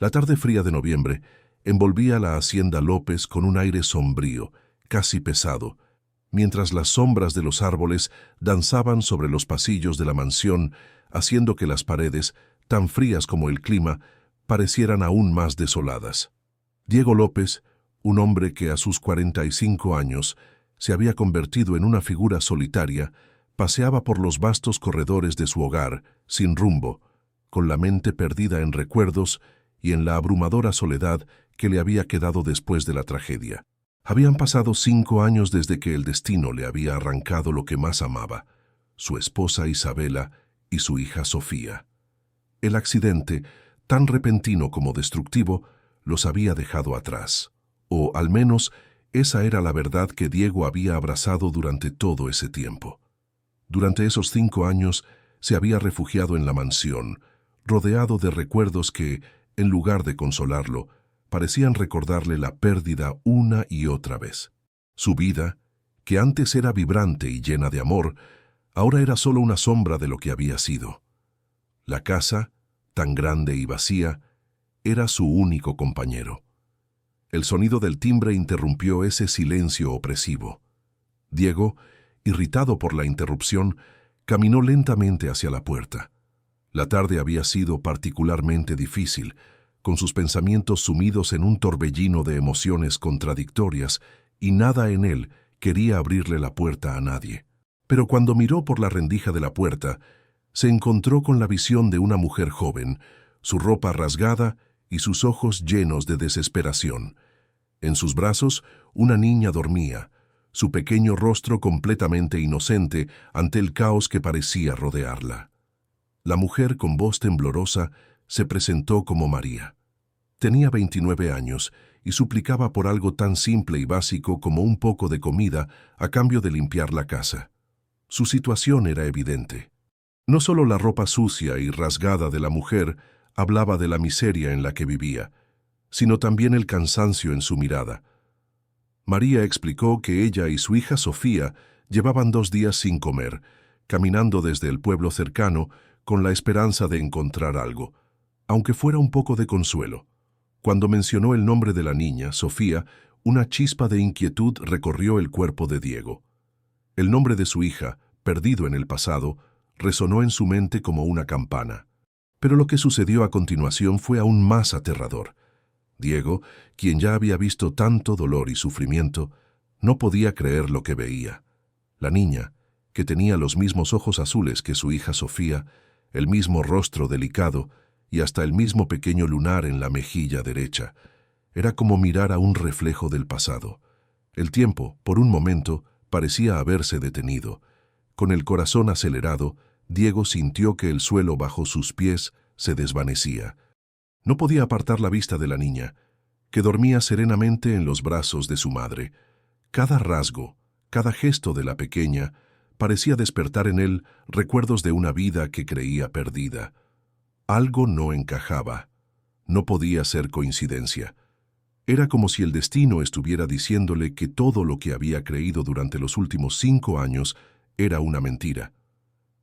La tarde fría de noviembre envolvía la hacienda López con un aire sombrío, casi pesado, mientras las sombras de los árboles danzaban sobre los pasillos de la mansión, haciendo que las paredes, tan frías como el clima, parecieran aún más desoladas. Diego López, un hombre que a sus 45 años se había convertido en una figura solitaria, paseaba por los vastos corredores de su hogar, sin rumbo, con la mente perdida en recuerdos y en la abrumadora soledad que le había quedado después de la tragedia. Habían pasado 5 años desde que el destino le había arrancado lo que más amaba, su esposa Isabela y su hija Sofía. El accidente, tan repentino como destructivo, los había dejado atrás, o al menos esa era la verdad que Diego había abrazado durante todo ese tiempo. Durante esos 5 años se había refugiado en la mansión, rodeado de recuerdos que, en lugar de consolarlo, parecían recordarle la pérdida una y otra vez. Su vida, que antes era vibrante y llena de amor, ahora era solo una sombra de lo que había sido. La casa, tan grande y vacía, era su único compañero. El sonido del timbre interrumpió ese silencio opresivo. Diego, irritado por la interrupción, caminó lentamente hacia la puerta. La tarde había sido particularmente difícil, con sus pensamientos sumidos en un torbellino de emociones contradictorias, y nada en él quería abrirle la puerta a nadie. Pero cuando miró por la rendija de la puerta, se encontró con la visión de una mujer joven, su ropa rasgada y sus ojos llenos de desesperación. En sus brazos, una niña dormía, su pequeño rostro completamente inocente ante el caos que parecía rodearla. La mujer, con voz temblorosa, se presentó como María. Tenía 29 años y suplicaba por algo tan simple y básico como un poco de comida a cambio de limpiar la casa. Su situación era evidente. No solo la ropa sucia y rasgada de la mujer hablaba de la miseria en la que vivía, sino también el cansancio en su mirada. María explicó que ella y su hija Sofía llevaban 2 días sin comer, caminando desde el pueblo cercano con la esperanza de encontrar algo, aunque fuera un poco de consuelo. Cuando mencionó el nombre de la niña, Sofía, una chispa de inquietud recorrió el cuerpo de Diego. El nombre de su hija, perdido en el pasado, resonó en su mente como una campana. Pero lo que sucedió a continuación fue aún más aterrador. Diego, quien ya había visto tanto dolor y sufrimiento, no podía creer lo que veía. La niña, que tenía los mismos ojos azules que su hija Sofía, el mismo rostro delicado y hasta el mismo pequeño lunar en la mejilla derecha, era como mirar a un reflejo del pasado. El tiempo, por un momento, parecía haberse detenido. Con el corazón acelerado, Diego sintió que el suelo bajo sus pies se desvanecía. No podía apartar la vista de la niña, que dormía serenamente en los brazos de su madre. Cada rasgo, cada gesto de la pequeña, parecía despertar en él recuerdos de una vida que creía perdida. Algo no encajaba. No podía ser coincidencia. Era como si el destino estuviera diciéndole que todo lo que había creído durante los últimos 5 años era una mentira.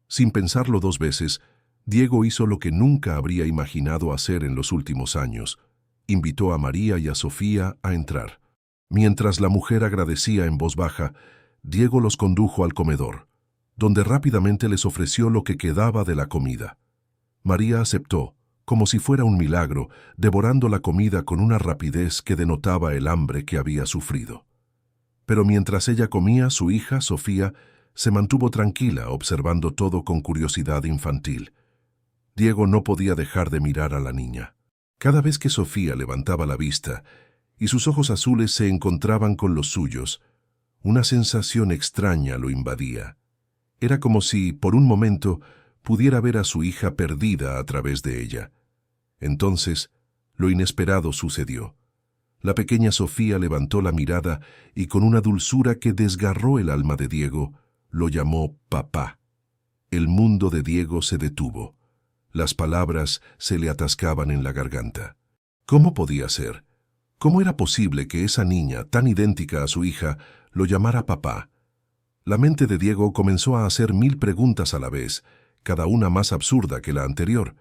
Sin pensarlo 2 veces, Diego hizo lo que nunca habría imaginado hacer en los últimos años. Invitó a María y a Sofía a entrar. Mientras la mujer agradecía en voz baja, Diego los condujo al comedor, donde rápidamente les ofreció lo que quedaba de la comida. María aceptó, como si fuera un milagro, devorando la comida con una rapidez que denotaba el hambre que había sufrido. Pero mientras ella comía, su hija, Sofía, se mantuvo tranquila, observando todo con curiosidad infantil. Diego no podía dejar de mirar a la niña. Cada vez que Sofía levantaba la vista y sus ojos azules se encontraban con los suyos, una sensación extraña lo invadía. Era como si, por un momento, pudiera ver a su hija perdida a través de ella. Entonces, lo inesperado sucedió. La pequeña Sofía levantó la mirada y con una dulzura que desgarró el alma de Diego, lo llamó papá. El mundo de Diego se detuvo. Las palabras se le atascaban en la garganta. ¿Cómo podía ser? ¿Cómo era posible que esa niña, tan idéntica a su hija, lo llamara papá? La mente de Diego comenzó a hacer 1000 preguntas a la vez, cada una más absurda que la anterior.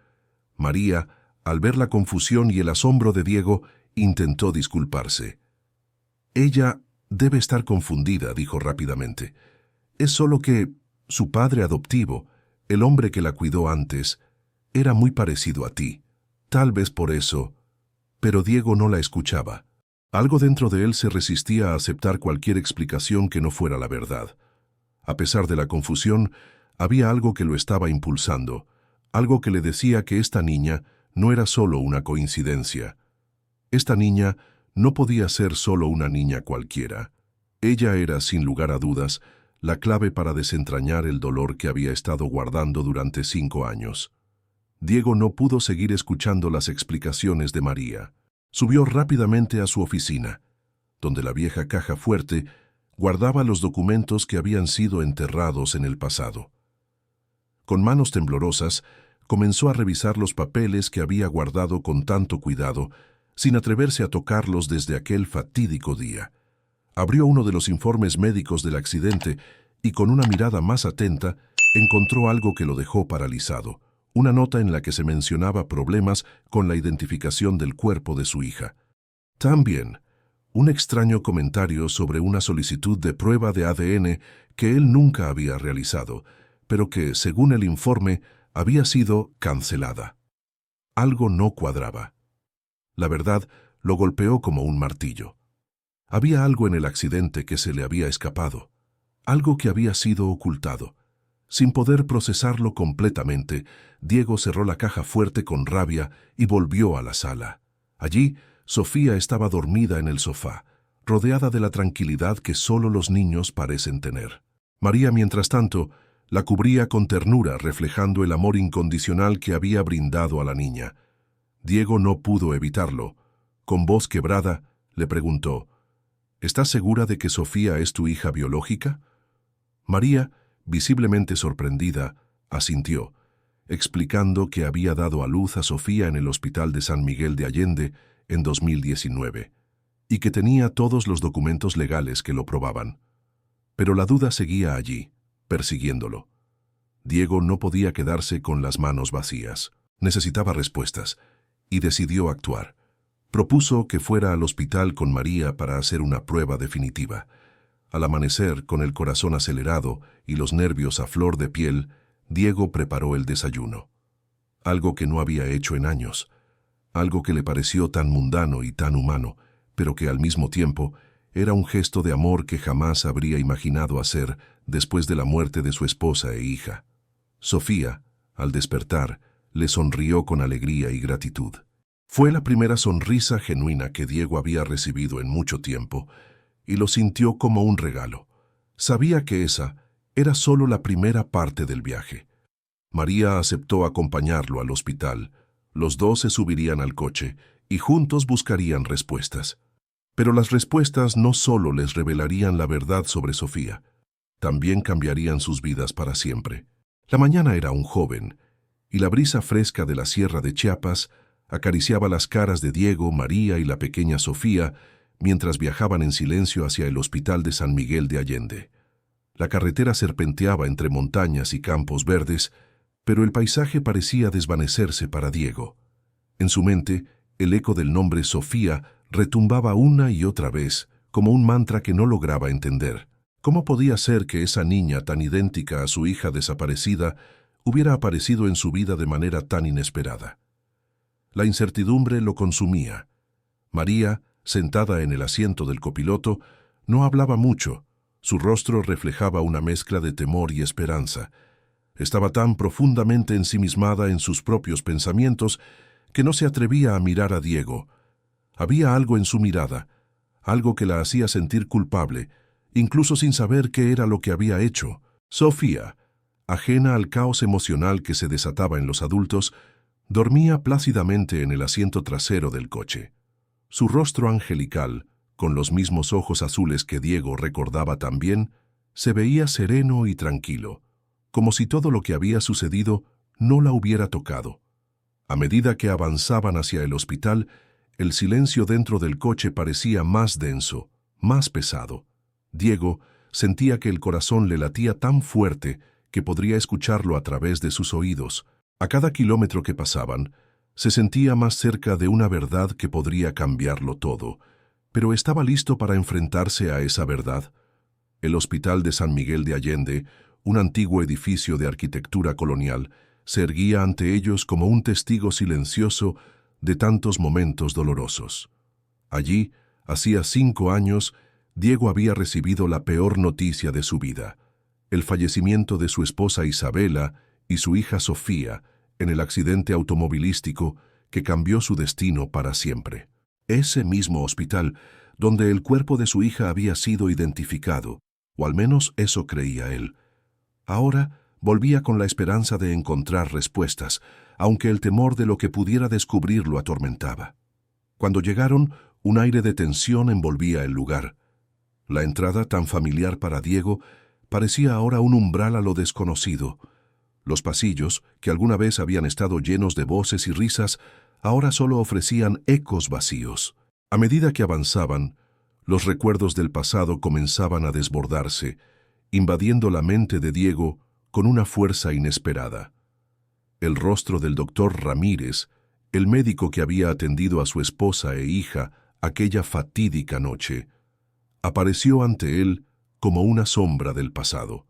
María, Al ver la confusión y el asombro de Diego, intentó disculparse. «Ella debe estar confundida», dijo rápidamente. «Es solo que su padre adoptivo, el hombre que la cuidó antes, era muy parecido a ti. Tal vez por eso». Pero Diego no la escuchaba. Algo dentro de él se resistía a aceptar cualquier explicación que no fuera la verdad. A pesar de la confusión, había algo que lo estaba impulsando, algo que le decía que esta niña no era solo una coincidencia. Esta niña no podía ser solo una niña cualquiera. Ella era, sin lugar a dudas, la clave para desentrañar el dolor que había estado guardando durante 5 años. Diego no pudo seguir escuchando las explicaciones de María. Subió rápidamente a su oficina, donde la vieja caja fuerte guardaba los documentos que habían sido enterrados en el pasado. Con manos temblorosas, comenzó a revisar los papeles que había guardado con tanto cuidado, sin atreverse a tocarlos desde aquel fatídico día. Abrió uno de los informes médicos del accidente y con una mirada más atenta encontró algo que lo dejó paralizado, una nota en la que se mencionaba problemas con la identificación del cuerpo de su hija. También, un extraño comentario sobre una solicitud de prueba de ADN que él nunca había realizado, pero que, según el informe, había sido cancelada. Algo no cuadraba. La verdad lo golpeó como un martillo. Había algo en el accidente que se le había escapado, algo que había sido ocultado. Sin poder procesarlo completamente, Diego cerró la caja fuerte con rabia y volvió a la sala. Allí, Sofía estaba dormida en el sofá, rodeada de la tranquilidad que solo los niños parecen tener. María, mientras tanto, la cubría con ternura, reflejando el amor incondicional que había brindado a la niña. Diego no pudo evitarlo. Con voz quebrada, le preguntó: «¿Estás segura de que Sofía es tu hija biológica?» María, visiblemente sorprendida, asintió, explicando que había dado a luz a Sofía en el Hospital de San Miguel de Allende en 2019, y que tenía todos los documentos legales que lo probaban. Pero la duda seguía allí, persiguiéndolo. Diego no podía quedarse con las manos vacías. Necesitaba respuestas, y decidió actuar. Propuso que fuera al hospital con María para hacer una prueba definitiva. Al amanecer, con el corazón acelerado y los nervios a flor de piel, Diego preparó el desayuno. Algo que no había hecho en años. Algo que le pareció tan mundano y tan humano, pero que al mismo tiempo era un gesto de amor que jamás habría imaginado hacer después de la muerte de su esposa e hija. Sofía, al despertar, le sonrió con alegría y gratitud. Fue la primera sonrisa genuina que Diego había recibido en mucho tiempo, y lo sintió como un regalo. Sabía que esa era solo la primera parte del viaje. María aceptó acompañarlo al hospital. Los dos se subirían al coche y juntos buscarían respuestas. Pero las respuestas no solo les revelarían la verdad sobre Sofía, también cambiarían sus vidas para siempre. La mañana era aún joven, y la brisa fresca de la sierra de Chiapas acariciaba las caras de Diego, María y la pequeña Sofía mientras viajaban en silencio hacia el Hospital de San Miguel de Allende. La carretera serpenteaba entre montañas y campos verdes, pero el paisaje parecía desvanecerse para Diego. En su mente, el eco del nombre Sofía retumbaba una y otra vez, como un mantra que no lograba entender. ¿Cómo podía ser que esa niña tan idéntica a su hija desaparecida hubiera aparecido en su vida de manera tan inesperada? La incertidumbre lo consumía. María, sentada en el asiento del copiloto, no hablaba mucho. Su rostro reflejaba una mezcla de temor y esperanza. Estaba tan profundamente ensimismada en sus propios pensamientos que no se atrevía a mirar a Diego. Había algo en su mirada, algo que la hacía sentir culpable, incluso sin saber qué era lo que había hecho. Sofía, ajena al caos emocional que se desataba en los adultos, dormía plácidamente en el asiento trasero del coche. Su rostro angelical, con los mismos ojos azules que Diego recordaba tan bien, se veía sereno y tranquilo, como si todo lo que había sucedido no la hubiera tocado. A medida que avanzaban hacia el hospital, el silencio dentro del coche parecía más denso, más pesado. Diego sentía que el corazón le latía tan fuerte que podría escucharlo a través de sus oídos. A cada kilómetro que pasaban, Se sentía más cerca de una verdad que podría cambiarlo todo, pero estaba listo para enfrentarse a esa verdad. El Hospital de San Miguel de Allende, un antiguo edificio de arquitectura colonial, se erguía ante ellos como un testigo silencioso de tantos momentos dolorosos. Allí, hacía 5 años, Diego había recibido la peor noticia de su vida: el fallecimiento de su esposa Isabela y su hija Sofía en el accidente automovilístico que cambió su destino para siempre. Ese mismo hospital donde el cuerpo de su hija había sido identificado, o al menos eso creía él. Ahora volvía con la esperanza de encontrar respuestas, aunque el temor de lo que pudiera descubrir lo atormentaba. Cuando llegaron, un aire de tensión envolvía el lugar. La entrada, tan familiar para Diego, parecía ahora un umbral a lo desconocido. Los pasillos, que alguna vez habían estado llenos de voces y risas, ahora solo ofrecían ecos vacíos. A medida que avanzaban, los recuerdos del pasado comenzaban a desbordarse, invadiendo la mente de Diego con una fuerza inesperada. El rostro del doctor Ramírez, el médico que había atendido a su esposa e hija aquella fatídica noche, apareció ante él como una sombra del pasado.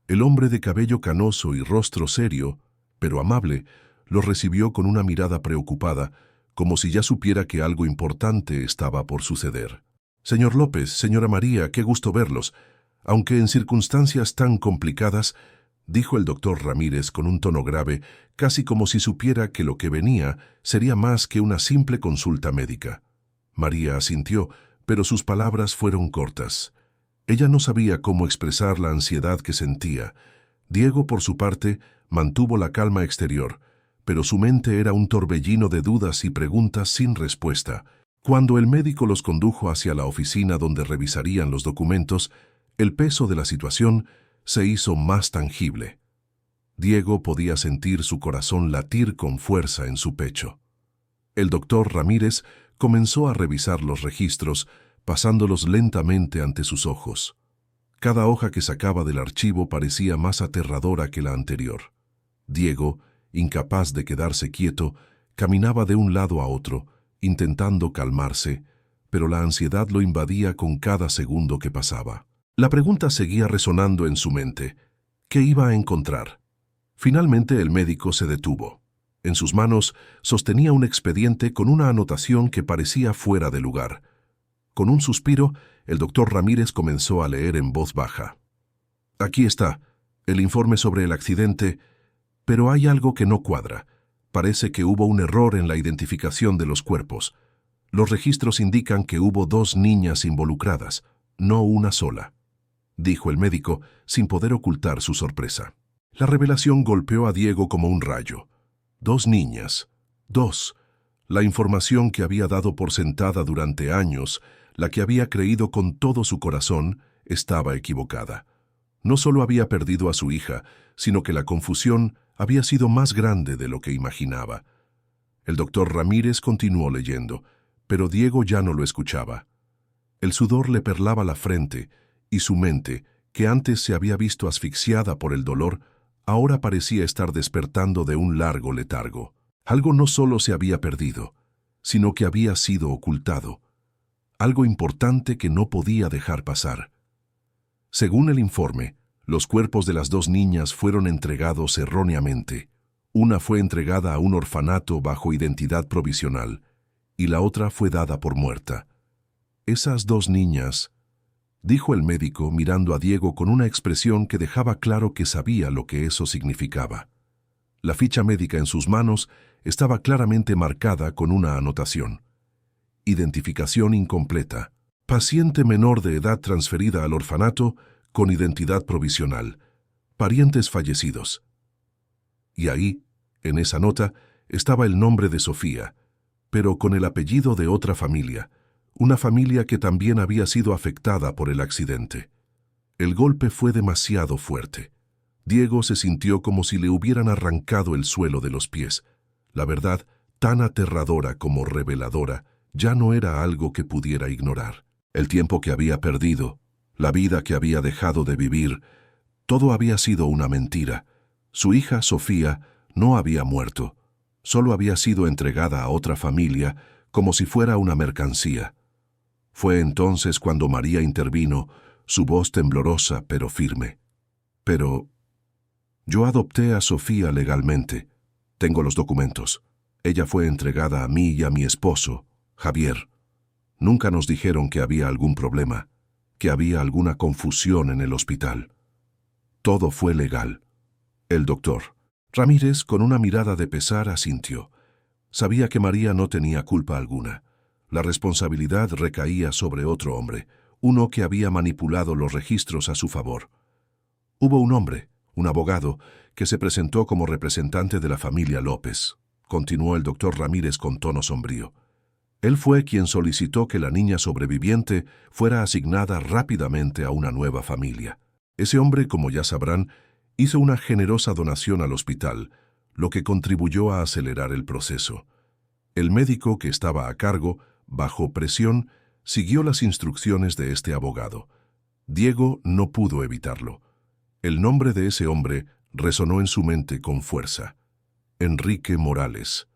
El hombre de cabello canoso y rostro serio, pero amable, lo recibió con una mirada preocupada, como si ya supiera que algo importante estaba por suceder. «Señor López, señora María, qué gusto verlos. Aunque en circunstancias tan complicadas», dijo el doctor Ramírez con un tono grave, casi como si supiera que lo que venía sería más que una simple consulta médica. María asintió, pero sus palabras fueron cortas. Ella no sabía cómo expresar la ansiedad que sentía. Diego, por su parte, mantuvo la calma exterior, pero su mente era un torbellino de dudas y preguntas sin respuesta. Cuando el médico los condujo hacia la oficina donde revisarían los documentos, el peso de la situación se hizo más tangible. Diego podía sentir su corazón latir con fuerza en su pecho. El doctor Ramírez comenzó a revisar los registros, pasándolos lentamente ante sus ojos. Cada hoja que sacaba del archivo parecía más aterradora que la anterior. Diego, incapaz de quedarse quieto, caminaba de un lado a otro, intentando calmarse, pero la ansiedad lo invadía con cada segundo que pasaba. La pregunta seguía resonando en su mente. ¿Qué iba a encontrar? Finalmente el médico se detuvo. En sus manos sostenía un expediente con una anotación que parecía fuera de lugar. Con un suspiro, el doctor Ramírez comenzó a leer en voz baja. «Aquí está, el informe sobre el accidente, pero hay algo que no cuadra. Parece que hubo un error en la identificación de los cuerpos. Los registros indican que hubo 2 niñas involucradas, no una sola», dijo el médico, sin poder ocultar su sorpresa. La revelación golpeó a Diego como un rayo. 2 niñas. 2. La información que había dado por sentada durante años, la que había creído con todo su corazón, estaba equivocada. No solo había perdido a su hija, sino que la confusión había sido más grande de lo que imaginaba. El doctor Ramírez continuó leyendo, pero Diego ya no lo escuchaba. El sudor le perlaba la frente, y su mente, que antes se había visto asfixiada por el dolor, ahora parecía estar despertando de un largo letargo. Algo no solo se había perdido, sino que había sido ocultado. Algo importante que no podía dejar pasar. Según el informe, los cuerpos de las 2 niñas fueron entregados erróneamente. Una fue entregada a un orfanato bajo identidad provisional, y la otra fue dada por muerta. Esas 2 niñas, dijo el médico mirando a Diego con una expresión que dejaba claro que sabía lo que eso significaba. La ficha médica en sus manos estaba claramente marcada con una anotación. Identificación incompleta. Paciente menor de edad transferida al orfanato con identidad provisional. Parientes fallecidos. Y ahí, en esa nota, estaba el nombre de Sofía, pero con el apellido de otra familia, una familia que también había sido afectada por el accidente. El golpe fue demasiado fuerte. Diego se sintió como si le hubieran arrancado el suelo de los pies. La verdad, tan aterradora como reveladora, ya no era algo que pudiera ignorar. El tiempo que había perdido, la vida que había dejado de vivir, todo había sido una mentira. Su hija, Sofía, no había muerto. Solo había sido entregada a otra familia como si fuera una mercancía. Fue entonces cuando María intervino, su voz temblorosa pero firme. Pero yo adopté a Sofía legalmente. Tengo los documentos. Ella fue entregada a mí y a mi esposo, Javier. Nunca nos dijeron que había algún problema, que había alguna confusión en el hospital. Todo fue legal. El doctor Ramírez, con una mirada de pesar, asintió. Sabía que María no tenía culpa alguna. La responsabilidad recaía sobre otro hombre, uno que había manipulado los registros a su favor. Hubo un hombre, un abogado, que se presentó como representante de la familia López, continuó el doctor Ramírez con tono sombrío. Él fue quien solicitó que la niña sobreviviente fuera asignada rápidamente a una nueva familia. Ese hombre, como ya sabrán, hizo una generosa donación al hospital, lo que contribuyó a acelerar el proceso. El médico que estaba a cargo, bajo presión, siguió las instrucciones de este abogado. Diego no pudo evitarlo. El nombre de ese hombre resonó en su mente con fuerza. Enrique Morales.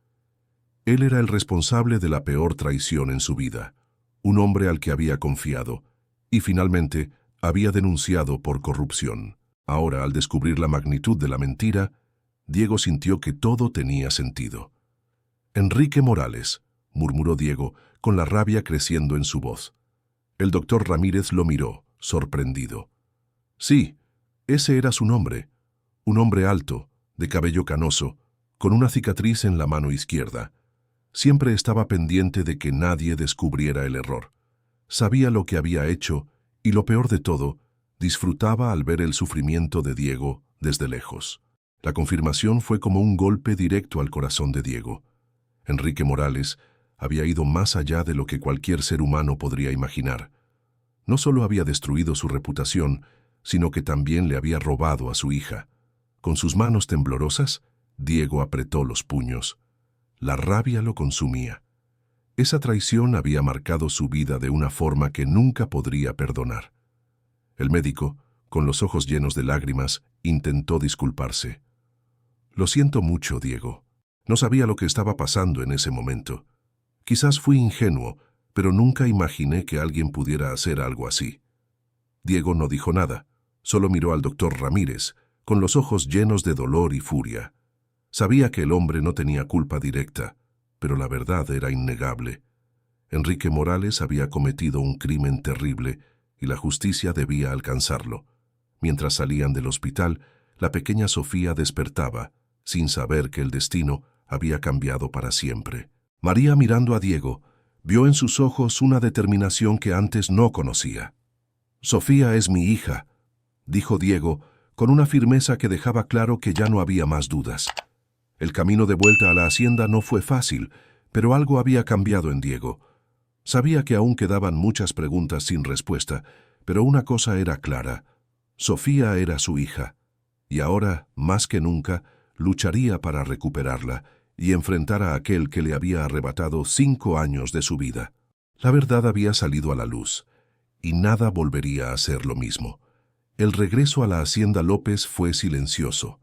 Él era el responsable de la peor traición en su vida, un hombre al que había confiado, y finalmente había denunciado por corrupción. Ahora, al descubrir la magnitud de la mentira, Diego sintió que todo tenía sentido. Enrique Morales, murmuró Diego, con la rabia creciendo en su voz. El doctor Ramírez lo miró, sorprendido. Sí, ese era su nombre. Un hombre alto, de cabello canoso, con una cicatriz en la mano izquierda. Siempre estaba pendiente de que nadie descubriera el error. Sabía lo que había hecho y, lo peor de todo, disfrutaba al ver el sufrimiento de Diego desde lejos. La confirmación fue como un golpe directo al corazón de Diego. Enrique Morales había ido más allá de lo que cualquier ser humano podría imaginar. No solo había destruido su reputación, sino que también le había robado a su hija. Con sus manos temblorosas, Diego apretó los puños. La rabia lo consumía. Esa traición había marcado su vida de una forma que nunca podría perdonar. El médico, con los ojos llenos de lágrimas, intentó disculparse. Lo siento mucho, Diego. No sabía lo que estaba pasando en ese momento. Quizás fui ingenuo, pero nunca imaginé que alguien pudiera hacer algo así. Diego no dijo nada, solo miró al doctor Ramírez, con los ojos llenos de dolor y furia. Sabía que el hombre no tenía culpa directa, pero la verdad era innegable. Enrique Morales había cometido un crimen terrible y la justicia debía alcanzarlo. Mientras salían del hospital, la pequeña Sofía despertaba, sin saber que el destino había cambiado para siempre. María, mirando a Diego, vio en sus ojos una determinación que antes no conocía. «Sofía es mi hija», dijo Diego, con una firmeza que dejaba claro que ya no había más dudas. El camino de vuelta a la hacienda no fue fácil, pero algo había cambiado en Diego. Sabía que aún quedaban muchas preguntas sin respuesta, pero una cosa era clara: Sofía era su hija, y ahora, más que nunca, lucharía para recuperarla y enfrentar a aquel que le había arrebatado 5 años de su vida. La verdad había salido a la luz, y nada volvería a ser lo mismo. El regreso a la hacienda López fue silencioso.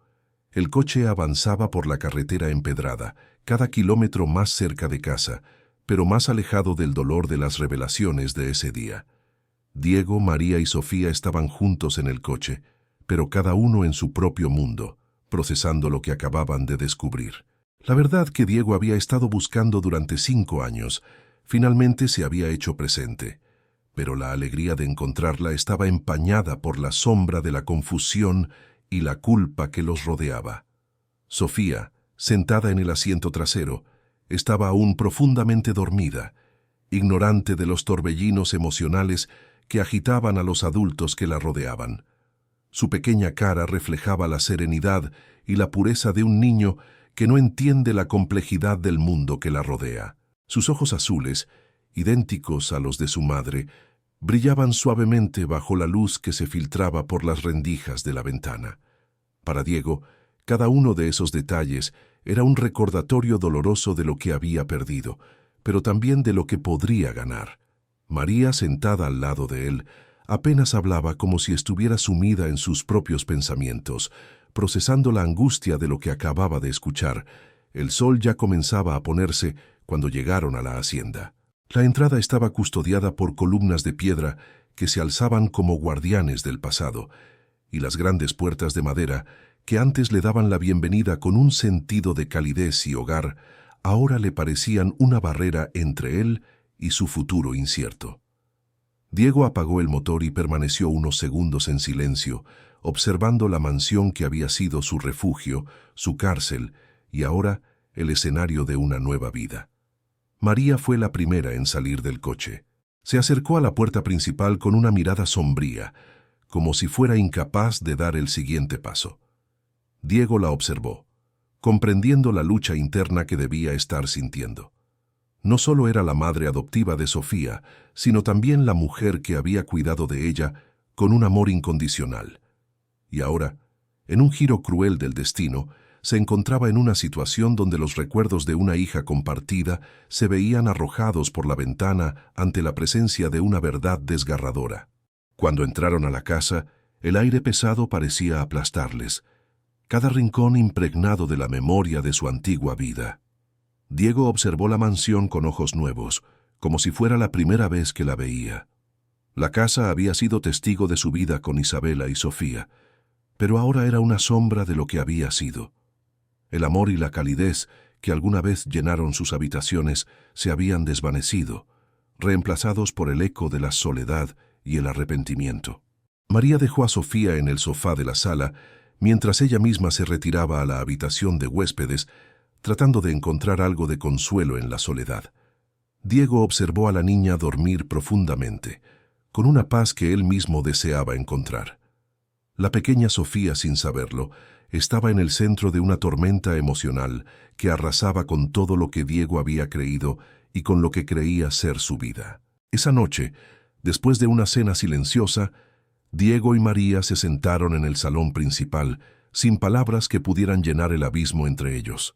El coche avanzaba por la carretera empedrada, cada kilómetro más cerca de casa, pero más alejado del dolor de las revelaciones de ese día. Diego, María y Sofía estaban juntos en el coche, pero cada uno en su propio mundo, procesando lo que acababan de descubrir. La verdad que Diego había estado buscando durante 5 años, finalmente se había hecho presente, pero la alegría de encontrarla estaba empañada por la sombra de la confusión y la culpa que los rodeaba. Sofía, sentada en el asiento trasero, estaba aún profundamente dormida, ignorante de los torbellinos emocionales que agitaban a los adultos que la rodeaban. Su pequeña cara reflejaba la serenidad y la pureza de un niño que no entiende la complejidad del mundo que la rodea. Sus ojos azules, idénticos a los de su madre, brillaban suavemente bajo la luz que se filtraba por las rendijas de la ventana. Para Diego, cada uno de esos detalles era un recordatorio doloroso de lo que había perdido, pero también de lo que podría ganar. María, sentada al lado de él, apenas hablaba, como si estuviera sumida en sus propios pensamientos, procesando la angustia de lo que acababa de escuchar, El sol ya comenzaba a ponerse cuando llegaron a la hacienda. La entrada estaba custodiada por columnas de piedra que se alzaban como guardianes del pasado, y las grandes puertas de madera, que antes le daban la bienvenida con un sentido de calidez y hogar, ahora le parecían una barrera entre él y su futuro incierto. Diego apagó el motor y permaneció unos segundos en silencio, observando la mansión que había sido su refugio, su cárcel, y ahora el escenario de una nueva vida. María fue la primera en salir del coche. Se acercó a la puerta principal con una mirada sombría, como si fuera incapaz de dar el siguiente paso. Diego la observó, comprendiendo la lucha interna que debía estar sintiendo. No solo era la madre adoptiva de Sofía, sino también la mujer que había cuidado de ella con un amor incondicional. Y ahora, en un giro cruel del destino, se encontraba en una situación donde los recuerdos de una hija compartida se veían arrojados por la ventana ante la presencia de una verdad desgarradora. Cuando entraron a la casa, el aire pesado parecía aplastarles, cada rincón impregnado de la memoria de su antigua vida. Diego observó la mansión con ojos nuevos, como si fuera la primera vez que la veía. La casa había sido testigo de su vida con Isabela y Sofía, pero ahora era una sombra de lo que había sido. El amor y la calidez que alguna vez llenaron sus habitaciones se habían desvanecido, reemplazados por el eco de la soledad y el arrepentimiento. María dejó a Sofía en el sofá de la sala, mientras ella misma se retiraba a la habitación de huéspedes, tratando de encontrar algo de consuelo en la soledad. Diego observó a la niña dormir profundamente, con una paz que él mismo deseaba encontrar. La pequeña Sofía, sin saberlo, estaba en el centro de una tormenta emocional que arrasaba con todo lo que Diego había creído y con lo que creía ser su vida. Esa noche, después de una cena silenciosa, Diego y María se sentaron en el salón principal, sin palabras que pudieran llenar el abismo entre ellos.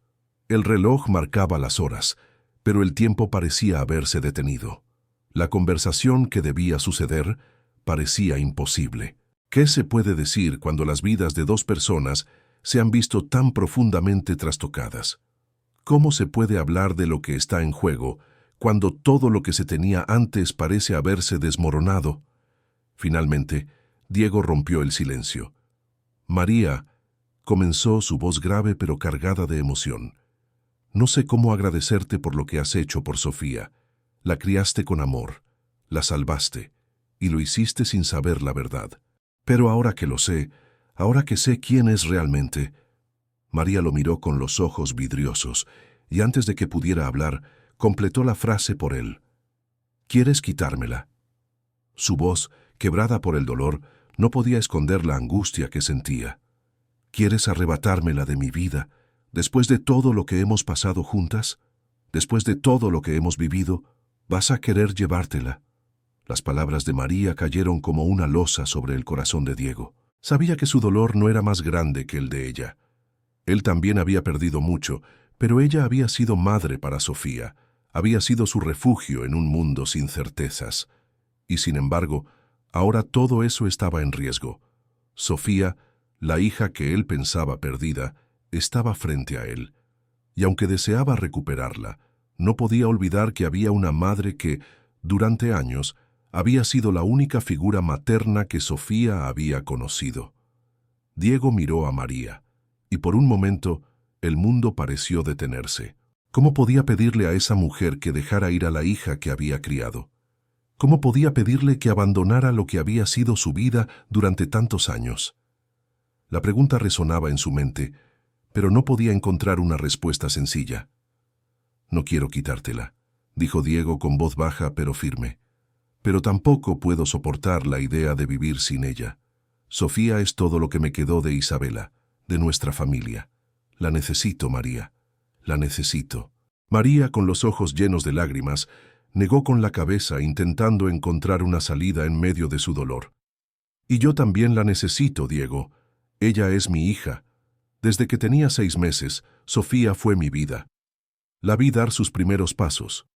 El reloj marcaba las horas, pero el tiempo parecía haberse detenido. La conversación que debía suceder parecía imposible. ¿Qué se puede decir cuando las vidas de dos personas se han visto tan profundamente trastocadas? ¿Cómo se puede hablar de lo que está en juego cuando todo lo que se tenía antes parece haberse desmoronado? Finalmente, Diego rompió el silencio. María, comenzó su voz grave pero cargada de emoción. No sé cómo agradecerte por lo que has hecho por Sofía. La criaste con amor, la salvaste, y lo hiciste sin saber la verdad. Pero ahora que lo sé, ahora que sé quién es realmente... María lo miró con los ojos vidriosos, y antes de que pudiera hablar, completó la frase por él. ¿Quieres quitármela? Su voz, quebrada por el dolor, no podía esconder la angustia que sentía. ¿Quieres arrebatármela de mi vida, después de todo lo que hemos pasado juntas? Después de todo lo que hemos vivido, ¿vas a querer llevártela? Las palabras de María cayeron como una losa sobre el corazón de Diego. Sabía que su dolor no era más grande que el de ella. Él también había perdido mucho, pero ella había sido madre para Sofía, había sido su refugio en un mundo sin certezas. Y sin embargo, ahora todo eso estaba en riesgo. Sofía, la hija que él pensaba perdida, estaba frente a él. Y aunque deseaba recuperarla, no podía olvidar que había una madre que, durante años, había sido la única figura materna que Sofía había conocido. Diego miró a María, y por un momento el mundo pareció detenerse. ¿Cómo podía pedirle a esa mujer que dejara ir a la hija que había criado? ¿Cómo podía pedirle que abandonara lo que había sido su vida durante tantos años? La pregunta resonaba en su mente, pero no podía encontrar una respuesta sencilla. «No quiero quitártela», dijo Diego con voz baja pero firme. «Pero tampoco puedo soportar la idea de vivir sin ella. Sofía es todo lo que me quedó de Isabela, de nuestra familia. La necesito, María. La necesito». María, con los ojos llenos de lágrimas, negó con la cabeza intentando encontrar una salida en medio de su dolor. «Y yo también la necesito, Diego. Ella es mi hija. Desde que tenía 6 meses, Sofía fue mi vida. La vi dar sus primeros pasos.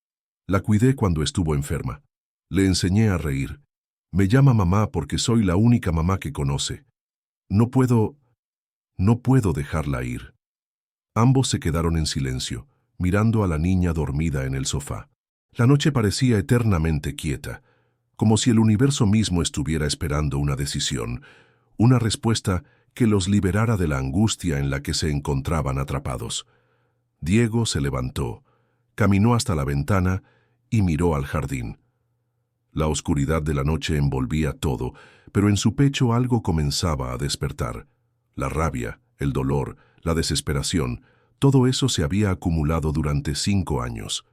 La cuidé cuando estuvo enferma. Le enseñé a reír. Me llama mamá porque soy la única mamá que conoce. No puedo dejarla ir». Ambos se quedaron en silencio, mirando a la niña dormida en el sofá. La noche parecía eternamente quieta, como si el universo mismo estuviera esperando una decisión, una respuesta que los liberara de la angustia en la que se encontraban atrapados. Diego se levantó, caminó hasta la ventana y miró al jardín. La oscuridad de la noche envolvía todo, pero en su pecho algo comenzaba a despertar. La rabia, el dolor, la desesperación, todo eso se había acumulado durante 5 años.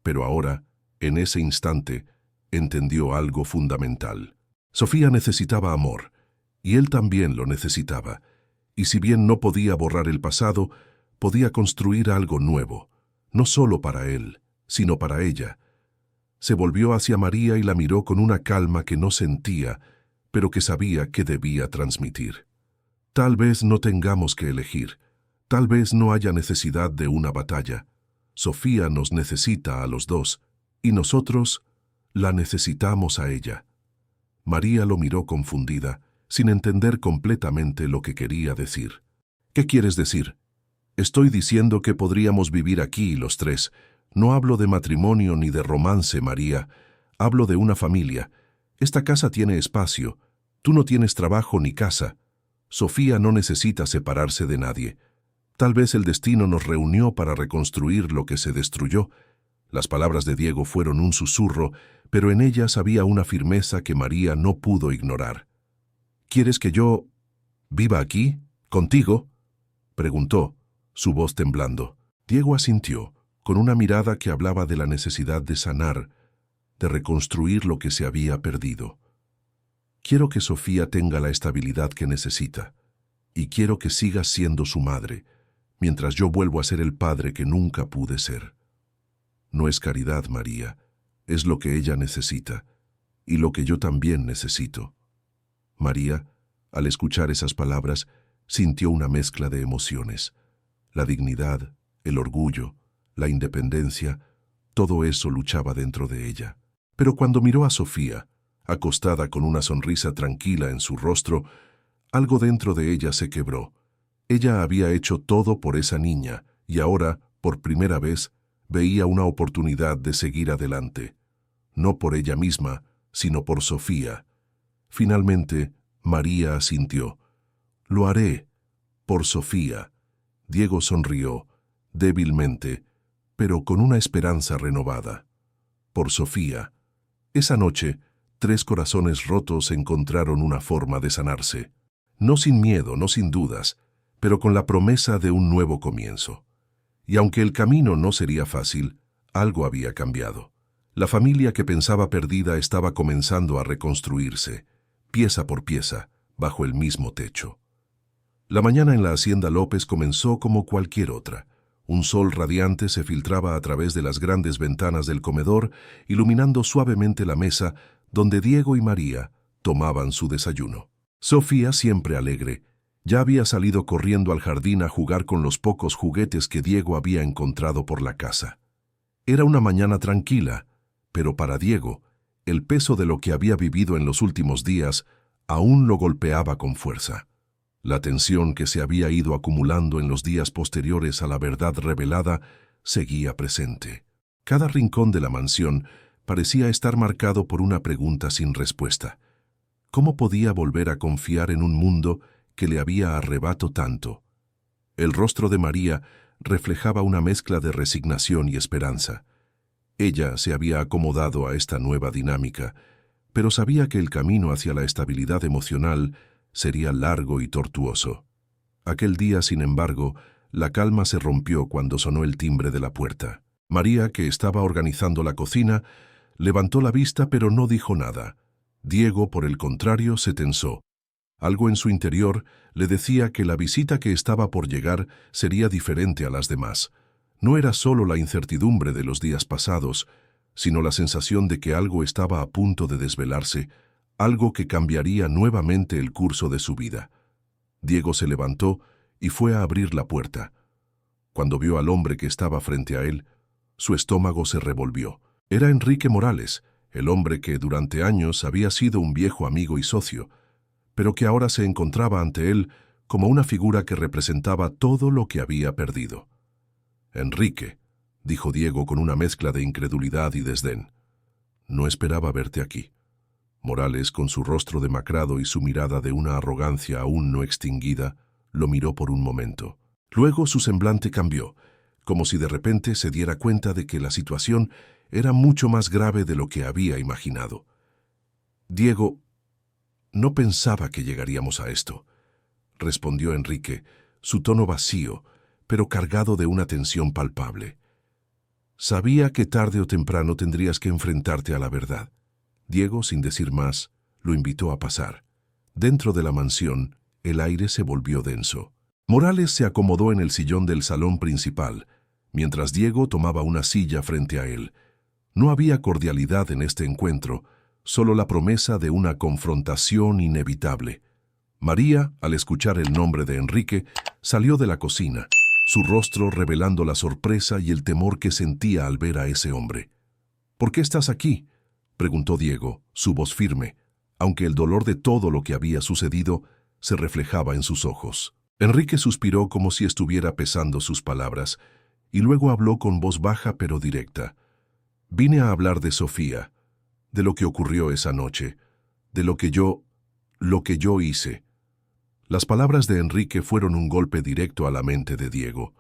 Pero ahora, en ese instante, entendió algo fundamental. Sofía necesitaba amor, y él también lo necesitaba, y si bien no podía borrar el pasado, podía construir algo nuevo, no solo para él, sino para ella. Se volvió hacia María y la miró con una calma que no sentía, pero que sabía que debía transmitir. Tal vez no tengamos que elegir, tal vez no haya necesidad de una batalla. Sofía nos necesita a los dos, y nosotros la necesitamos a ella. María lo miró confundida, sin entender completamente lo que quería decir. ¿Qué quieres decir? Estoy diciendo que podríamos vivir aquí los tres. No hablo de matrimonio ni de romance, María. Hablo de una familia. Esta casa tiene espacio. Tú no tienes trabajo ni casa. Sofía no necesita separarse de nadie. Tal vez el destino nos reunió para reconstruir lo que se destruyó. Las palabras de Diego fueron un susurro, pero en ellas había una firmeza que María no pudo ignorar. ¿Quieres que yo viva aquí, contigo?, preguntó, su voz temblando. Diego asintió, con una mirada que hablaba de la necesidad de sanar, de reconstruir lo que se había perdido. Quiero que Sofía tenga la estabilidad que necesita, y quiero que sigas siendo su madre, mientras yo vuelvo a ser el padre que nunca pude ser. No es caridad, María, es lo que ella necesita, y lo que yo también necesito. María, al escuchar esas palabras, sintió una mezcla de emociones. La dignidad, el orgullo, la independencia, todo eso luchaba dentro de ella. Pero cuando miró a Sofía, acostada con una sonrisa tranquila en su rostro, algo dentro de ella se quebró. Ella había hecho todo por esa niña y ahora, por primera vez, veía una oportunidad de seguir adelante. No por ella misma, sino por Sofía. Finalmente, María asintió. Lo haré, por Sofía. Diego sonrió, débilmente, pero con una esperanza renovada. Por Sofía. Esa noche, 3 corazones rotos encontraron una forma de sanarse. No sin miedo, no sin dudas, pero con la promesa de un nuevo comienzo. Y aunque el camino no sería fácil, algo había cambiado. La familia que pensaba perdida estaba comenzando a reconstruirse, pieza por pieza, bajo el mismo techo. La mañana en la hacienda López comenzó como cualquier otra. Un sol radiante se filtraba a través de las grandes ventanas del comedor, iluminando suavemente la mesa donde Diego y María tomaban su desayuno. Sofía, siempre alegre, ya había salido corriendo al jardín a jugar con los pocos juguetes que Diego había encontrado por la casa. Era una mañana tranquila, pero para Diego, el peso de lo que había vivido en los últimos días aún lo golpeaba con fuerza. La tensión que se había ido acumulando en los días posteriores a la verdad revelada seguía presente. Cada rincón de la mansión parecía estar marcado por una pregunta sin respuesta. ¿Cómo podía volver a confiar en un mundo que le había arrebatado tanto? El rostro de María reflejaba una mezcla de resignación y esperanza. Ella se había acomodado a esta nueva dinámica, pero sabía que el camino hacia la estabilidad emocional sería largo y tortuoso. Aquel día, sin embargo, la calma se rompió cuando sonó el timbre de la puerta. María, que estaba organizando la cocina, levantó la vista pero no dijo nada. Diego, por el contrario, se tensó. Algo en su interior le decía que la visita que estaba por llegar sería diferente a las demás. No era solo la incertidumbre de los días pasados, sino la sensación de que algo estaba a punto de desvelarse, algo que cambiaría nuevamente el curso de su vida. Diego se levantó y fue a abrir la puerta. Cuando vio al hombre que estaba frente a él, su estómago se revolvió. Era Enrique Morales, el hombre que durante años había sido un viejo amigo y socio, pero que ahora se encontraba ante él como una figura que representaba todo lo que había perdido. «Enrique», dijo Diego con una mezcla de incredulidad y desdén. «No esperaba verte aquí». Morales, con su rostro demacrado y su mirada de una arrogancia aún no extinguida, lo miró por un momento. Luego su semblante cambió, como si de repente se diera cuenta de que la situación era mucho más grave de lo que había imaginado. «Diego, no pensaba que llegaríamos a esto», respondió Enrique, su tono vacío, pero cargado de una tensión palpable. «Sabía que tarde o temprano tendrías que enfrentarte a la verdad». Diego, sin decir más, lo invitó a pasar. Dentro de la mansión, el aire se volvió denso. Morales se acomodó en el sillón del salón principal, mientras Diego tomaba una silla frente a él. No había cordialidad en este encuentro, solo la promesa de una confrontación inevitable. María, al escuchar el nombre de Enrique, salió de la cocina, su rostro revelando la sorpresa y el temor que sentía al ver a ese hombre. «¿Por qué estás aquí?», preguntó Diego, su voz firme, aunque el dolor de todo lo que había sucedido se reflejaba en sus ojos. Enrique suspiró como si estuviera pesando sus palabras, y luego habló con voz baja pero directa. «Vine a hablar de Sofía, de lo que ocurrió esa noche, de lo que yo hice». Las palabras de Enrique fueron un golpe directo a la mente de Diego.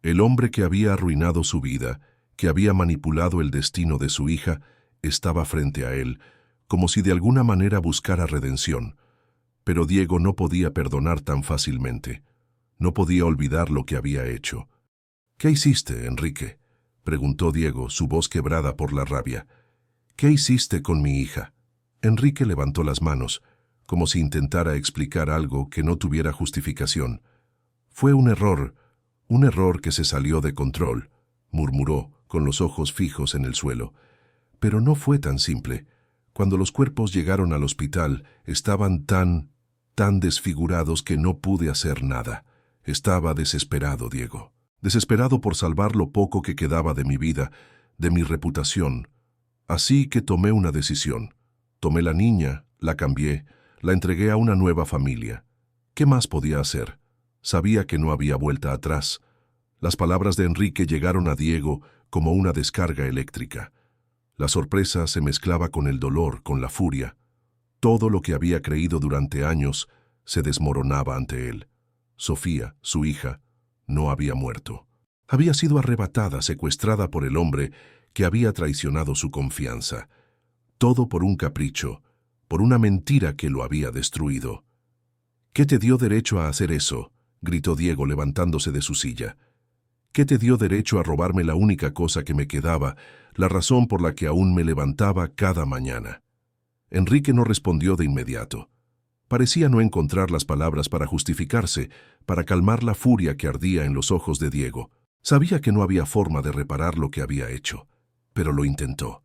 El hombre que había arruinado su vida, que había manipulado el destino de su hija, estaba frente a él, como si de alguna manera buscara redención. Pero Diego no podía perdonar tan fácilmente. No podía olvidar lo que había hecho. «¿Qué hiciste, Enrique?», preguntó Diego, su voz quebrada por la rabia. «¿Qué hiciste con mi hija?». Enrique levantó las manos, como si intentara explicar algo que no tuviera justificación. «Fue un error que se salió de control», murmuró, con los ojos fijos en el suelo. «Pero no fue tan simple. Cuando los cuerpos llegaron al hospital, estaban tan desfigurados que no pude hacer nada. Estaba desesperado, Diego. Desesperado por salvar lo poco que quedaba de mi vida, de mi reputación. Así que tomé una decisión. Tomé la niña, la cambié, la entregué a una nueva familia. ¿Qué más podía hacer? Sabía que no había vuelta atrás». Las palabras de Enrique llegaron a Diego como una descarga eléctrica. La sorpresa se mezclaba con el dolor, con la furia. Todo lo que había creído durante años se desmoronaba ante él. Sofía, su hija, no había muerto. Había sido arrebatada, secuestrada por el hombre que había traicionado su confianza. Todo por un capricho, por una mentira que lo había destruido. «¿Qué te dio derecho a hacer eso?», gritó Diego levantándose de su silla. «¿Qué te dio derecho a robarme la única cosa que me quedaba, la razón por la que aún me levantaba cada mañana?» Enrique no respondió de inmediato. Parecía no encontrar las palabras para justificarse, para calmar la furia que ardía en los ojos de Diego. Sabía que no había forma de reparar lo que había hecho, pero lo intentó.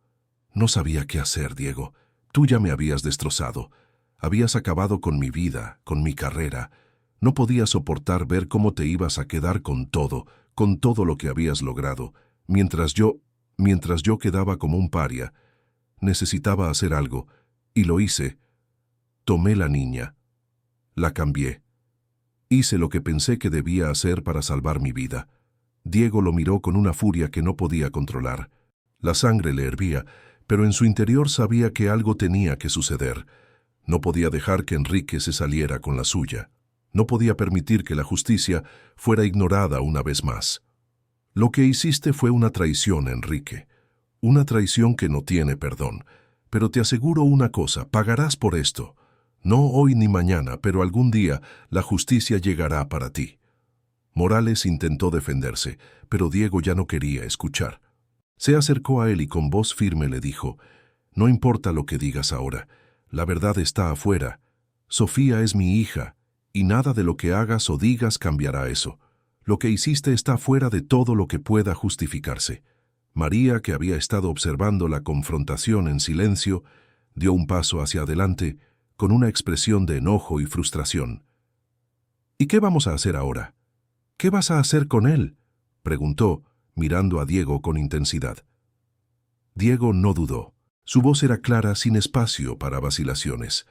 «No sabía qué hacer, Diego. Tú ya me habías destrozado. Habías acabado con mi vida, con mi carrera. No podía soportar ver cómo te ibas a quedar con todo lo que habías logrado, mientras yo quedaba como un paria. Necesitaba hacer algo, y lo hice. Tomé la niña. La cambié. Hice lo que pensé que debía hacer para salvar mi vida». Diego lo miró con una furia que no podía controlar. La sangre le hervía, pero en su interior sabía que algo tenía que suceder. No podía dejar que Enrique se saliera con la suya. No podía permitir que la justicia fuera ignorada una vez más. «Lo que hiciste fue una traición, Enrique. Una traición que no tiene perdón. Pero te aseguro una cosa, pagarás por esto. No hoy ni mañana, pero algún día la justicia llegará para ti». Morales intentó defenderse, pero Diego ya no quería escuchar. Se acercó a él y con voz firme le dijo: «No importa lo que digas ahora, la verdad está afuera. Sofía es mi hija, y nada de lo que hagas o digas cambiará eso. Lo que hiciste está fuera de todo lo que pueda justificarse». María, que había estado observando la confrontación en silencio, dio un paso hacia adelante con una expresión de enojo y frustración. «¿Y qué vamos a hacer ahora? ¿Qué vas a hacer con él?», preguntó, mirando a Diego con intensidad. Diego no dudó. Su voz era clara, sin espacio para vacilaciones.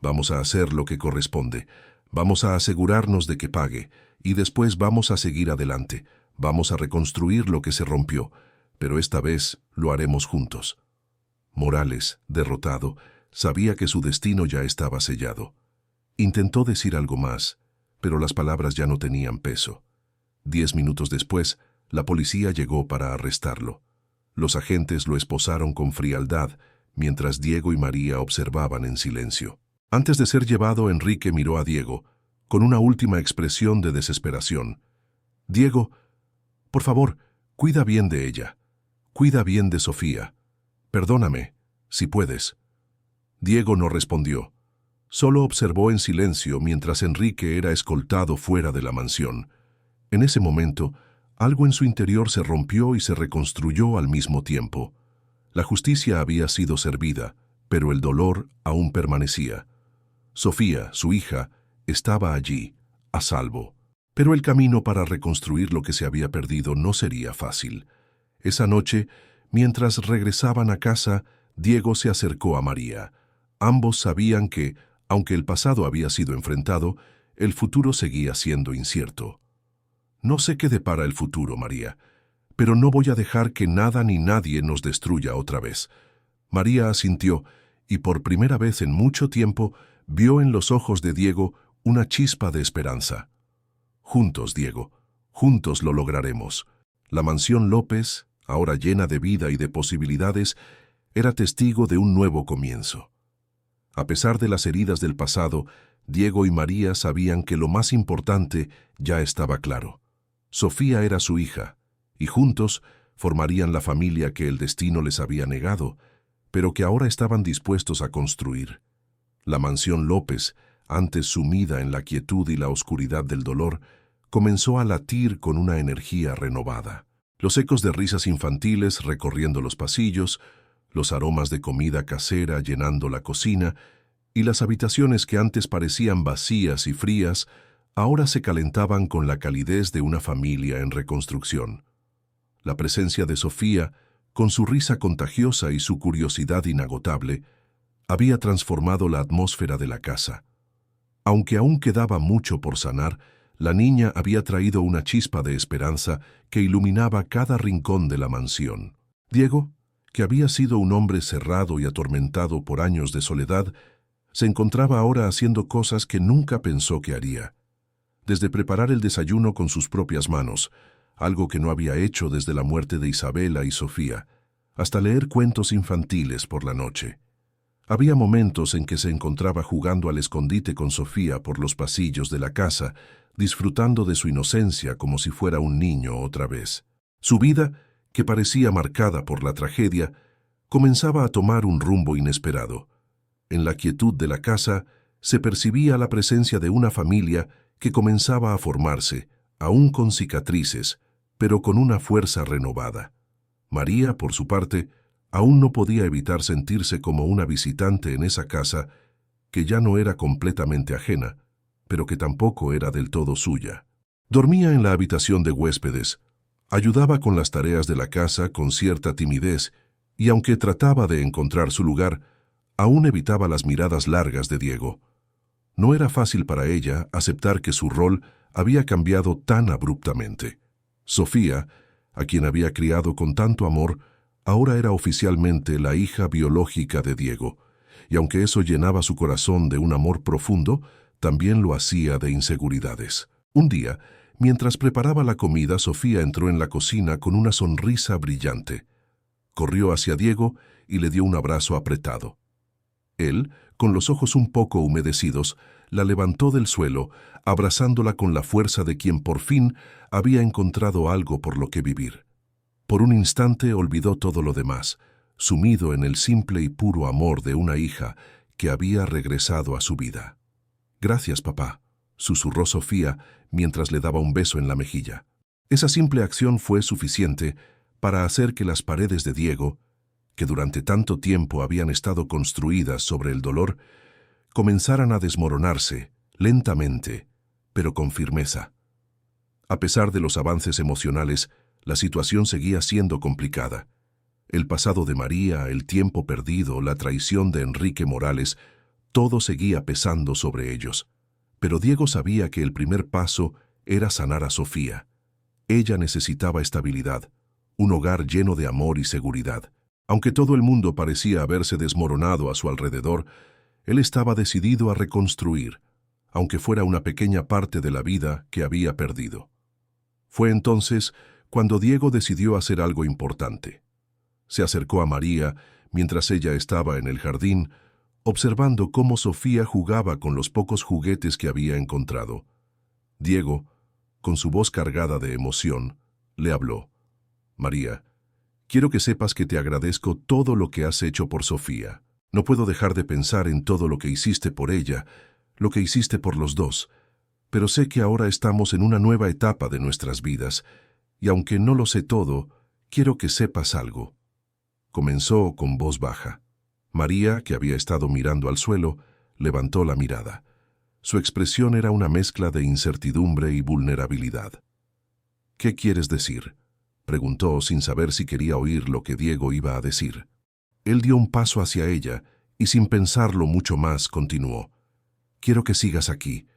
«Vamos a hacer lo que corresponde. Vamos a asegurarnos de que pague, y después vamos a seguir adelante. Vamos a reconstruir lo que se rompió, pero esta vez lo haremos juntos. Morales, derrotado, sabía que su destino ya estaba sellado. Intentó decir algo más, pero las palabras ya no tenían peso. 10 minutos después, la policía llegó para arrestarlo. Los agentes lo esposaron con frialdad, mientras Diego y María observaban en silencio. Antes de ser llevado, Enrique miró a Diego, con una última expresión de desesperación. «Diego, por favor, cuida bien de ella. Cuida bien de Sofía. Perdóname, si puedes». Diego no respondió. Solo observó en silencio mientras Enrique era escoltado fuera de la mansión. En ese momento, algo en su interior se rompió y se reconstruyó al mismo tiempo. La justicia había sido servida, pero el dolor aún permanecía. Sofía, su hija, estaba allí, a salvo. Pero el camino para reconstruir lo que se había perdido no sería fácil. Esa noche, mientras regresaban a casa, Diego se acercó a María. Ambos sabían que, aunque el pasado había sido enfrentado, el futuro seguía siendo incierto. «No sé qué depara el futuro, María, pero no voy a dejar que nada ni nadie nos destruya otra vez». María asintió, y por primera vez en mucho tiempo vio en los ojos de Diego una chispa de esperanza. «Juntos, Diego, juntos lo lograremos». La mansión López, ahora llena de vida y de posibilidades, era testigo de un nuevo comienzo. A pesar de las heridas del pasado, Diego y María sabían que lo más importante ya estaba claro. Sofía era su hija, y juntos formarían la familia que el destino les había negado, pero que ahora estaban dispuestos a construir. La mansión López, antes sumida en la quietud y la oscuridad del dolor, comenzó a latir con una energía renovada. Los ecos de risas infantiles recorriendo los pasillos, los aromas de comida casera llenando la cocina, y las habitaciones que antes parecían vacías y frías, ahora se calentaban con la calidez de una familia en reconstrucción. La presencia de Sofía, con su risa contagiosa y su curiosidad inagotable, había transformado la atmósfera de la casa. Aunque aún quedaba mucho por sanar, la niña había traído una chispa de esperanza que iluminaba cada rincón de la mansión. Diego, que había sido un hombre cerrado y atormentado por años de soledad, se encontraba ahora haciendo cosas que nunca pensó que haría. Desde preparar el desayuno con sus propias manos, algo que no había hecho desde la muerte de Isabela y Sofía, hasta leer cuentos infantiles por la noche. Había momentos en que se encontraba jugando al escondite con Sofía por los pasillos de la casa, disfrutando de su inocencia como si fuera un niño otra vez. Su vida, que parecía marcada por la tragedia, comenzaba a tomar un rumbo inesperado. En la quietud de la casa se percibía la presencia de una familia que comenzaba a formarse, aún con cicatrices, pero con una fuerza renovada. María, por su parte, aún no podía evitar sentirse como una visitante en esa casa que ya no era completamente ajena, pero que tampoco era del todo suya. Dormía en la habitación de huéspedes, ayudaba con las tareas de la casa con cierta timidez y aunque trataba de encontrar su lugar, aún evitaba las miradas largas de Diego. No era fácil para ella aceptar que su rol había cambiado tan abruptamente. Sofía, a quien había criado con tanto amor, ahora era oficialmente la hija biológica de Diego, y aunque eso llenaba su corazón de un amor profundo, también lo hacía de inseguridades. Un día, mientras preparaba la comida, Sofía entró en la cocina con una sonrisa brillante. Corrió hacia Diego y le dio un abrazo apretado. Él, con los ojos un poco humedecidos, la levantó del suelo, abrazándola con la fuerza de quien por fin había encontrado algo por lo que vivir. Por un instante olvidó todo lo demás, sumido en el simple y puro amor de una hija que había regresado a su vida. «Gracias, papá», susurró Sofía mientras le daba un beso en la mejilla. Esa simple acción fue suficiente para hacer que las paredes de Diego, que durante tanto tiempo habían estado construidas sobre el dolor, comenzaran a desmoronarse, lentamente, pero con firmeza. A pesar de los avances emocionales, la situación seguía siendo complicada. El pasado de María, el tiempo perdido, la traición de Enrique Morales, todo seguía pesando sobre ellos. Pero Diego sabía que el primer paso era sanar a Sofía. Ella necesitaba estabilidad, un hogar lleno de amor y seguridad. Aunque todo el mundo parecía haberse desmoronado a su alrededor, él estaba decidido a reconstruir, aunque fuera una pequeña parte de la vida que había perdido. Fue entonces cuando Diego decidió hacer algo importante. Se acercó a María mientras ella estaba en el jardín, observando cómo Sofía jugaba con los pocos juguetes que había encontrado. Diego, con su voz cargada de emoción, le habló. «María, quiero que sepas que te agradezco todo lo que has hecho por Sofía. No puedo dejar de pensar en todo lo que hiciste por ella, lo que hiciste por los dos, pero sé que ahora estamos en una nueva etapa de nuestras vidas, y aunque no lo sé todo, quiero que sepas algo». Comenzó con voz baja. María, que había estado mirando al suelo, levantó la mirada. Su expresión era una mezcla de incertidumbre y vulnerabilidad. «¿Qué quieres decir?», preguntó sin saber si quería oír lo que Diego iba a decir. Él dio un paso hacia ella y sin pensarlo mucho más continuó. «Quiero que sigas aquí.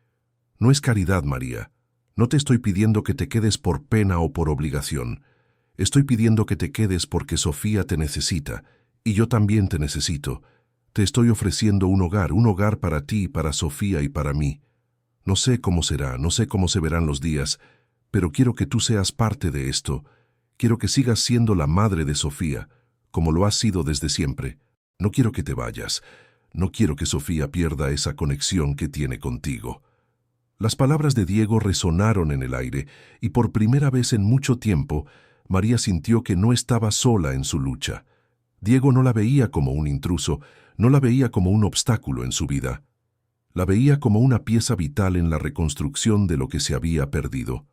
No es caridad, María. No te estoy pidiendo que te quedes por pena o por obligación. Estoy pidiendo que te quedes porque Sofía te necesita, y yo también te necesito. Te estoy ofreciendo un hogar para ti, para Sofía y para mí. No sé cómo será, no sé cómo se verán los días, pero quiero que tú seas parte de esto. Quiero que sigas siendo la madre de Sofía, como lo has sido desde siempre. No quiero que te vayas. No quiero que Sofía pierda esa conexión que tiene contigo». Las palabras de Diego resonaron en el aire, y por primera vez en mucho tiempo, María sintió que no estaba sola en su lucha. Diego no la veía como un intruso, no la veía como un obstáculo en su vida. La veía como una pieza vital en la reconstrucción de lo que se había perdido.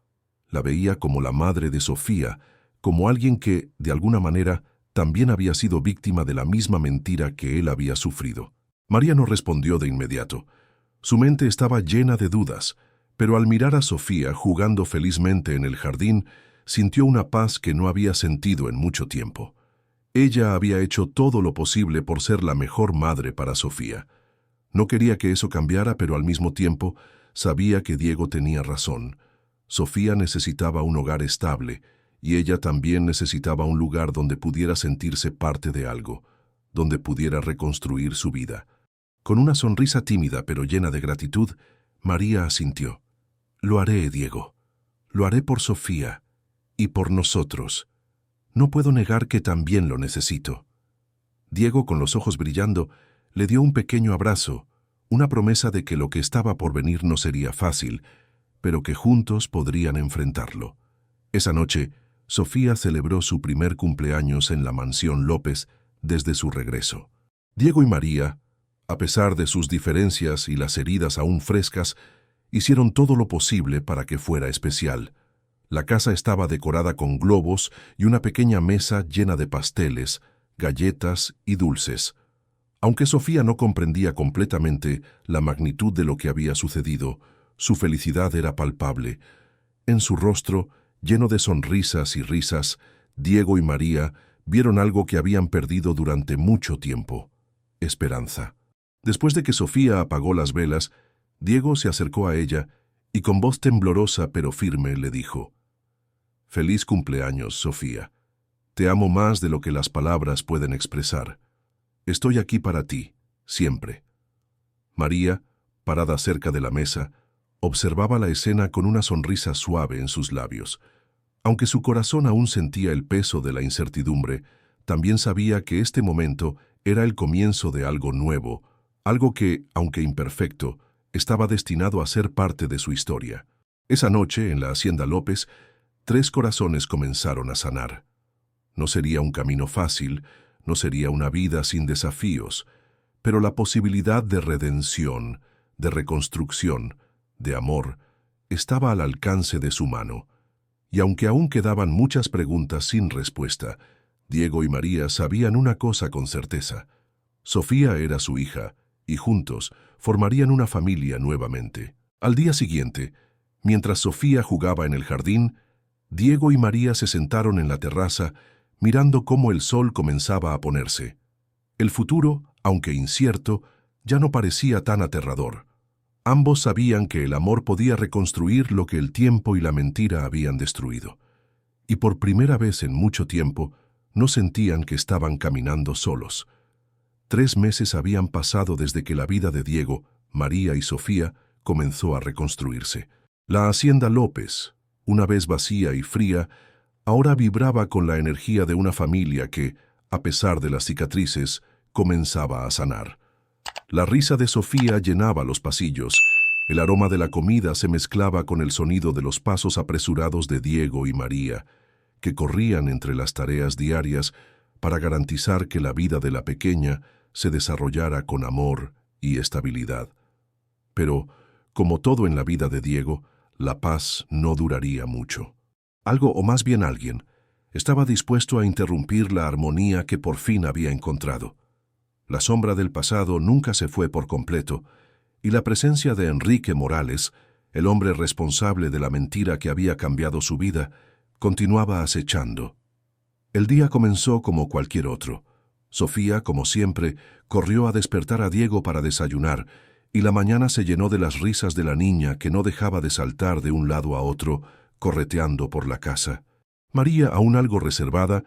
La veía como la madre de Sofía, como alguien que, de alguna manera, también había sido víctima de la misma mentira que él había sufrido. María no respondió de inmediato. Su mente estaba llena de dudas, pero al mirar a Sofía jugando felizmente en el jardín, sintió una paz que no había sentido en mucho tiempo. Ella había hecho todo lo posible por ser la mejor madre para Sofía. No quería que eso cambiara, pero al mismo tiempo sabía que Diego tenía razón. Sofía necesitaba un hogar estable, y ella también necesitaba un lugar donde pudiera sentirse parte de algo, donde pudiera reconstruir su vida. Con una sonrisa tímida pero llena de gratitud, María asintió. «Lo haré, Diego. Lo haré por Sofía y por nosotros. No puedo negar que también lo necesito». Diego, con los ojos brillando, le dio un pequeño abrazo, una promesa de que lo que estaba por venir no sería fácil, pero que juntos podrían enfrentarlo. Esa noche, Sofía celebró su primer cumpleaños en la mansión López desde su regreso. Diego y María, a pesar de sus diferencias y las heridas aún frescas, hicieron todo lo posible para que fuera especial. La casa estaba decorada con globos y una pequeña mesa llena de pasteles, galletas y dulces. Aunque Sofía no comprendía completamente la magnitud de lo que había sucedido, su felicidad era palpable. En su rostro, lleno de sonrisas y risas, Diego y María vieron algo que habían perdido durante mucho tiempo: esperanza. Después de que Sofía apagó las velas, Diego se acercó a ella y con voz temblorosa pero firme le dijo: «Feliz cumpleaños, Sofía. Te amo más de lo que las palabras pueden expresar. Estoy aquí para ti, siempre». María, parada cerca de la mesa, observaba la escena con una sonrisa suave en sus labios. Aunque su corazón aún sentía el peso de la incertidumbre, también sabía que este momento era el comienzo de algo nuevo, algo que, aunque imperfecto, estaba destinado a ser parte de su historia. Esa noche, en la Hacienda López, 3 corazones comenzaron a sanar. No sería un camino fácil, no sería una vida sin desafíos, pero la posibilidad de redención, de reconstrucción, de amor, estaba al alcance de su mano. Y aunque aún quedaban muchas preguntas sin respuesta, Diego y María sabían una cosa con certeza: Sofía era su hija, y juntos formarían una familia nuevamente. Al día siguiente, mientras Sofía jugaba en el jardín, Diego y María se sentaron en la terraza, mirando cómo el sol comenzaba a ponerse. El futuro, aunque incierto, ya no parecía tan aterrador. Ambos sabían que el amor podía reconstruir lo que el tiempo y la mentira habían destruido. Y por primera vez en mucho tiempo, no sentían que estaban caminando solos. 3 meses habían pasado desde que la vida de Diego, María y Sofía comenzó a reconstruirse. La hacienda López, una vez vacía y fría, ahora vibraba con la energía de una familia que, a pesar de las cicatrices, comenzaba a sanar. La risa de Sofía llenaba los pasillos. El aroma de la comida se mezclaba con el sonido de los pasos apresurados de Diego y María, que corrían entre las tareas diarias para garantizar que la vida de la pequeña se desarrollara con amor y estabilidad. Pero, como todo en la vida de Diego, la paz no duraría mucho. Algo, o más bien alguien, estaba dispuesto a interrumpir la armonía que por fin había encontrado. La sombra del pasado nunca se fue por completo, y la presencia de Enrique Morales, el hombre responsable de la mentira que había cambiado su vida, continuaba acechando. El día comenzó como cualquier otro. Sofía, como siempre, corrió a despertar a Diego para desayunar, y la mañana se llenó de las risas de la niña que no dejaba de saltar de un lado a otro, correteando por la casa. María, aún algo reservada,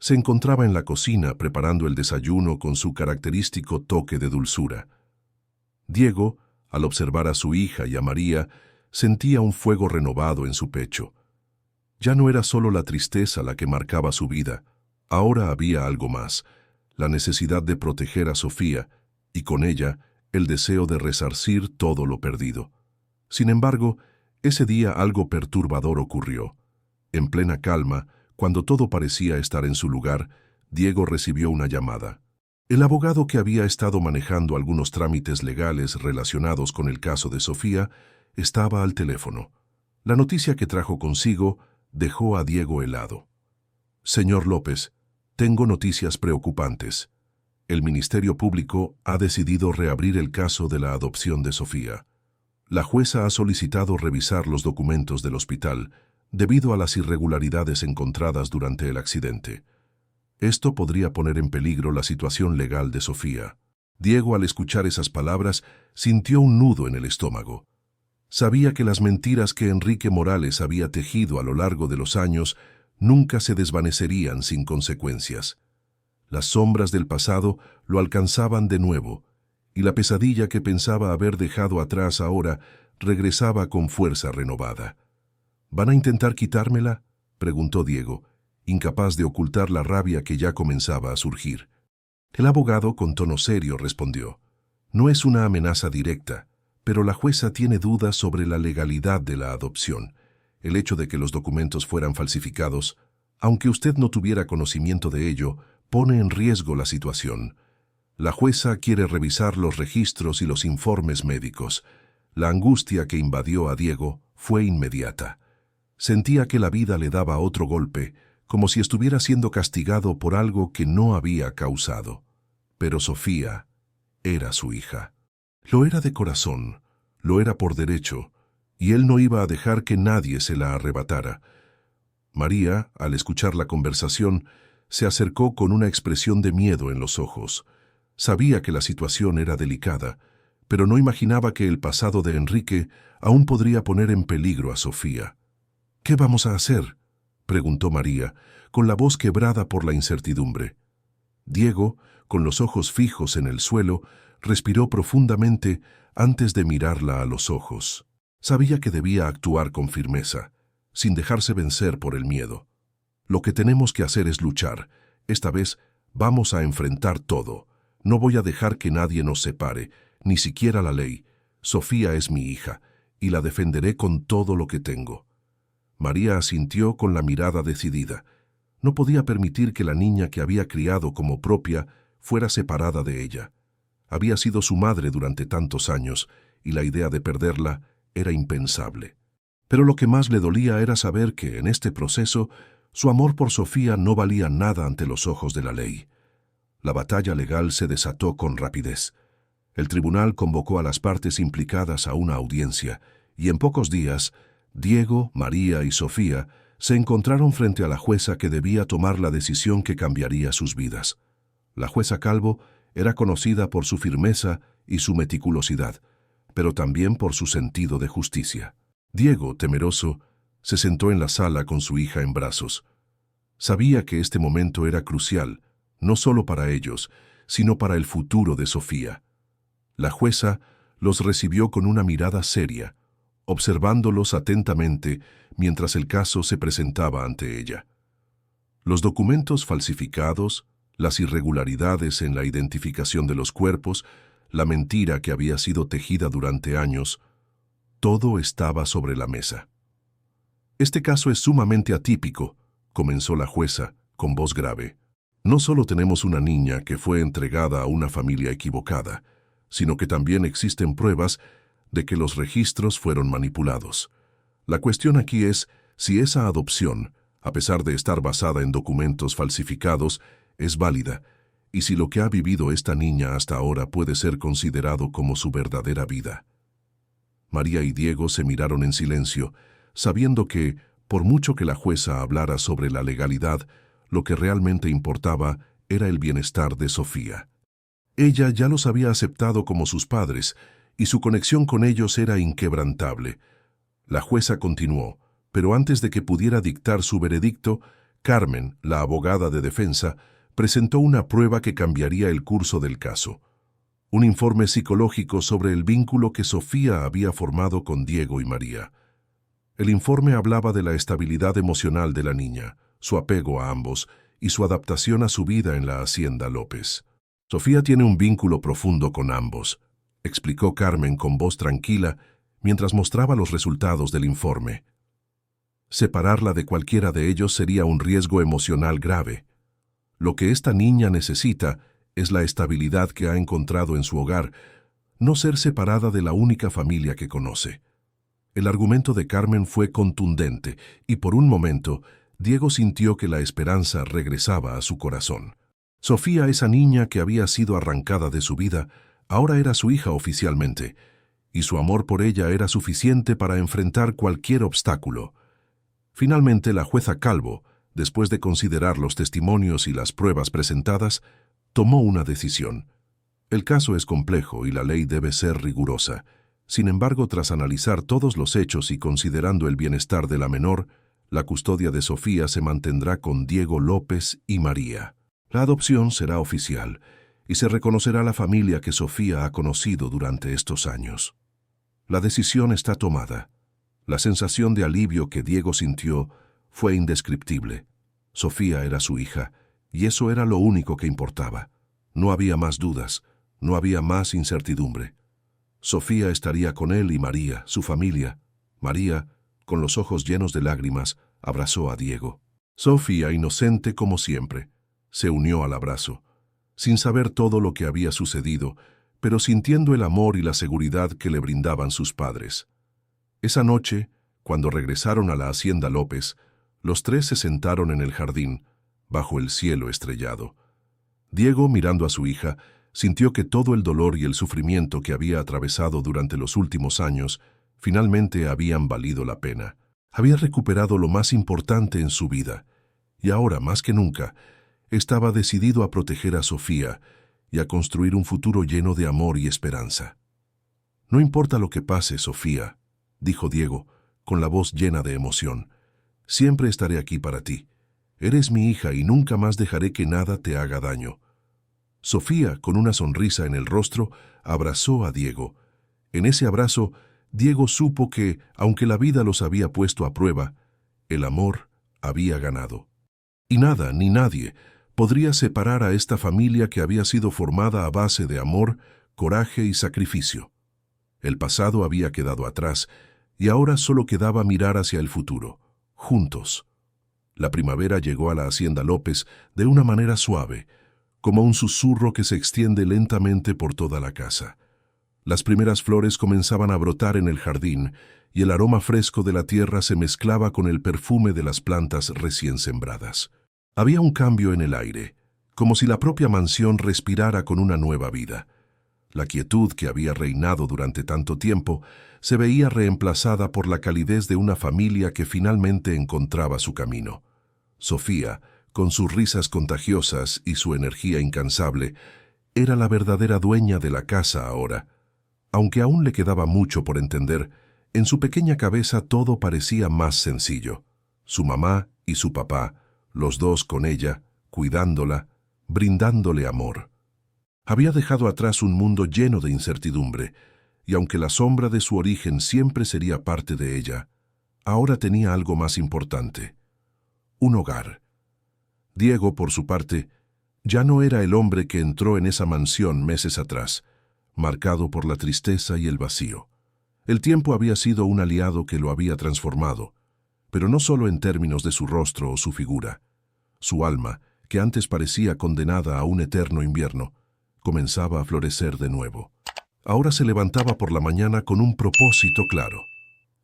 se encontraba en la cocina preparando el desayuno con su característico toque de dulzura. Diego, al observar a su hija y a María, sentía un fuego renovado en su pecho. Ya no era solo la tristeza la que marcaba su vida, ahora había algo más, la necesidad de proteger a Sofía, y con ella el deseo de resarcir todo lo perdido. Sin embargo, ese día algo perturbador ocurrió. En plena calma, cuando todo parecía estar en su lugar, Diego recibió una llamada. El abogado que había estado manejando algunos trámites legales relacionados con el caso de Sofía estaba al teléfono. La noticia que trajo consigo dejó a Diego helado. Señor López, tengo noticias preocupantes. El Ministerio Público ha decidido reabrir el caso de la adopción de Sofía. La jueza ha solicitado revisar los documentos del hospital debido a las irregularidades encontradas durante el accidente. Esto podría poner en peligro la situación legal de Sofía. Diego, al escuchar esas palabras, sintió un nudo en el estómago. Sabía que las mentiras que Enrique Morales había tejido a lo largo de los años nunca se desvanecerían sin consecuencias. Las sombras del pasado lo alcanzaban de nuevo, y la pesadilla que pensaba haber dejado atrás ahora regresaba con fuerza renovada. ¿Van a intentar quitármela?, preguntó Diego, incapaz de ocultar la rabia que ya comenzaba a surgir. El abogado, con tono serio, respondió: «No es una amenaza directa, pero la jueza tiene dudas sobre la legalidad de la adopción. El hecho de que los documentos fueran falsificados, aunque usted no tuviera conocimiento de ello, pone en riesgo la situación. La jueza quiere revisar los registros y los informes médicos». La angustia que invadió a Diego fue inmediata. Sentía que la vida le daba otro golpe, como si estuviera siendo castigado por algo que no había causado. Pero Sofía era su hija. Lo era de corazón, lo era por derecho, y él no iba a dejar que nadie se la arrebatara. María, al escuchar la conversación, se acercó con una expresión de miedo en los ojos. Sabía que la situación era delicada, pero no imaginaba que el pasado de Enrique aún podría poner en peligro a Sofía. «¿Qué vamos a hacer?», preguntó María, con la voz quebrada por la incertidumbre. Diego, con los ojos fijos en el suelo, respiró profundamente antes de mirarla a los ojos. Sabía que debía actuar con firmeza, sin dejarse vencer por el miedo. «Lo que tenemos que hacer es luchar. Esta vez vamos a enfrentar todo. No voy a dejar que nadie nos separe, ni siquiera la ley. Sofía es mi hija, y la defenderé con todo lo que tengo». María asintió con la mirada decidida. No podía permitir que la niña que había criado como propia fuera separada de ella. Había sido su madre durante tantos años, y la idea de perderla era impensable. Pero lo que más le dolía era saber que, en este proceso, su amor por Sofía no valía nada ante los ojos de la ley. La batalla legal se desató con rapidez. El tribunal convocó a las partes implicadas a una audiencia, y en pocos días, Diego, María y Sofía se encontraron frente a la jueza que debía tomar la decisión que cambiaría sus vidas. La jueza Calvo era conocida por su firmeza y su meticulosidad. pero también por su sentido de justicia. Diego, temeroso, se sentó en la sala con su hija en brazos. Sabía que este momento era crucial, no solo para ellos, sino para el futuro de Sofía. La jueza los recibió con una mirada seria, observándolos atentamente mientras el caso se presentaba ante ella. Los documentos falsificados, las irregularidades en la identificación de los cuerpos, la mentira que había sido tejida durante años, todo estaba sobre la mesa. «Este caso es sumamente atípico», comenzó la jueza con voz grave. «No solo tenemos una niña que fue entregada a una familia equivocada, sino que también existen pruebas de que los registros fueron manipulados. La cuestión aquí es si esa adopción, a pesar de estar basada en documentos falsificados, es válida, y si lo que ha vivido esta niña hasta ahora puede ser considerado como su verdadera vida». María y Diego se miraron en silencio, sabiendo que, por mucho que la jueza hablara sobre la legalidad, lo que realmente importaba era el bienestar de Sofía. Ella ya los había aceptado como sus padres, y su conexión con ellos era inquebrantable. La jueza continuó, pero antes de que pudiera dictar su veredicto, Carmen, la abogada de defensa, presentó una prueba que cambiaría el curso del caso. Un informe psicológico sobre el vínculo que Sofía había formado con Diego y María. El informe hablaba de la estabilidad emocional de la niña, su apego a ambos y su adaptación a su vida en la Hacienda López. «Sofía tiene un vínculo profundo con ambos», explicó Carmen con voz tranquila mientras mostraba los resultados del informe. «Separarla de cualquiera de ellos sería un riesgo emocional grave. Lo que esta niña necesita es la estabilidad que ha encontrado en su hogar, no ser separada de la única familia que conoce». El argumento de Carmen fue contundente y por un momento Diego sintió que la esperanza regresaba a su corazón. Sofía, esa niña que había sido arrancada de su vida, ahora era su hija oficialmente, y su amor por ella era suficiente para enfrentar cualquier obstáculo. Finalmente, la jueza Calvo, después de considerar los testimonios y las pruebas presentadas, tomó una decisión. El caso es complejo y la ley debe ser rigurosa. Sin embargo, tras analizar todos los hechos y considerando el bienestar de la menor, la custodia de Sofía se mantendrá con Diego López y María. La adopción será oficial y se reconocerá la familia que Sofía ha conocido durante estos años. La decisión está tomada. La sensación de alivio que Diego sintió fue indescriptible. Sofía era su hija, y eso era lo único que importaba. No había más dudas, no había más incertidumbre. Sofía estaría con él y María, su familia. María, con los ojos llenos de lágrimas, abrazó a Diego. Sofía, inocente como siempre, se unió al abrazo, sin saber todo lo que había sucedido, pero sintiendo el amor y la seguridad que le brindaban sus padres. Esa noche, cuando regresaron a la Hacienda López, los tres se sentaron en el jardín, bajo el cielo estrellado. Diego, mirando a su hija, sintió que todo el dolor y el sufrimiento que había atravesado durante los últimos años finalmente habían valido la pena. Había recuperado lo más importante en su vida, y ahora, más que nunca, estaba decidido a proteger a Sofía y a construir un futuro lleno de amor y esperanza. «No importa lo que pase, Sofía», dijo Diego, con la voz llena de emoción. «Siempre estaré aquí para ti. Eres mi hija y nunca más dejaré que nada te haga daño». Sofía, con una sonrisa en el rostro, abrazó a Diego. En ese abrazo, Diego supo que, aunque la vida los había puesto a prueba, el amor había ganado. Y nada ni nadie podría separar a esta familia que había sido formada a base de amor, coraje y sacrificio. El pasado había quedado atrás y ahora solo quedaba mirar hacia el futuro, juntos. La primavera llegó a la Hacienda López de una manera suave, como un susurro que se extiende lentamente por toda la casa. Las primeras flores comenzaban a brotar en el jardín y el aroma fresco de la tierra se mezclaba con el perfume de las plantas recién sembradas. Había un cambio en el aire, como si la propia mansión respirara con una nueva vida. La quietud que había reinado durante tanto tiempo se veía reemplazada por la calidez de una familia que finalmente encontraba su camino. Sofía, con sus risas contagiosas y su energía incansable, era la verdadera dueña de la casa ahora. Aunque aún le quedaba mucho por entender, en su pequeña cabeza todo parecía más sencillo. Su mamá y su papá, los dos con ella, cuidándola, brindándole amor. Había dejado atrás un mundo lleno de incertidumbre, y aunque la sombra de su origen siempre sería parte de ella, ahora tenía algo más importante: un hogar. Diego, por su parte, ya no era el hombre que entró en esa mansión meses atrás, marcado por la tristeza y el vacío. El tiempo había sido un aliado que lo había transformado, pero no solo en términos de su rostro o su figura. Su alma, que antes parecía condenada a un eterno invierno, comenzaba a florecer de nuevo. Ahora se levantaba por la mañana con un propósito claro: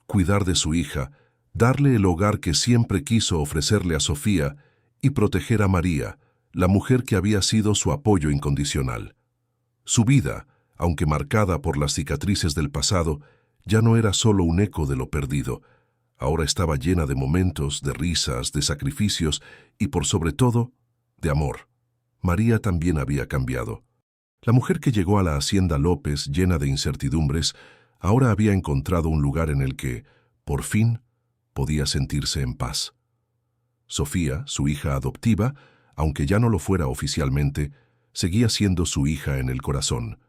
cuidar de su hija, darle el hogar que siempre quiso ofrecerle a Sofía y proteger a María, la mujer que había sido su apoyo incondicional. Su vida, aunque marcada por las cicatrices del pasado, ya no era solo un eco de lo perdido. Ahora estaba llena de momentos, de risas, de sacrificios y, por sobre todo, de amor. María también había cambiado. La mujer que llegó a la hacienda López, llena de incertidumbres, ahora había encontrado un lugar en el que, por fin, podía sentirse en paz. Sofía, su hija adoptiva, aunque ya no lo fuera oficialmente, seguía siendo su hija en el corazón.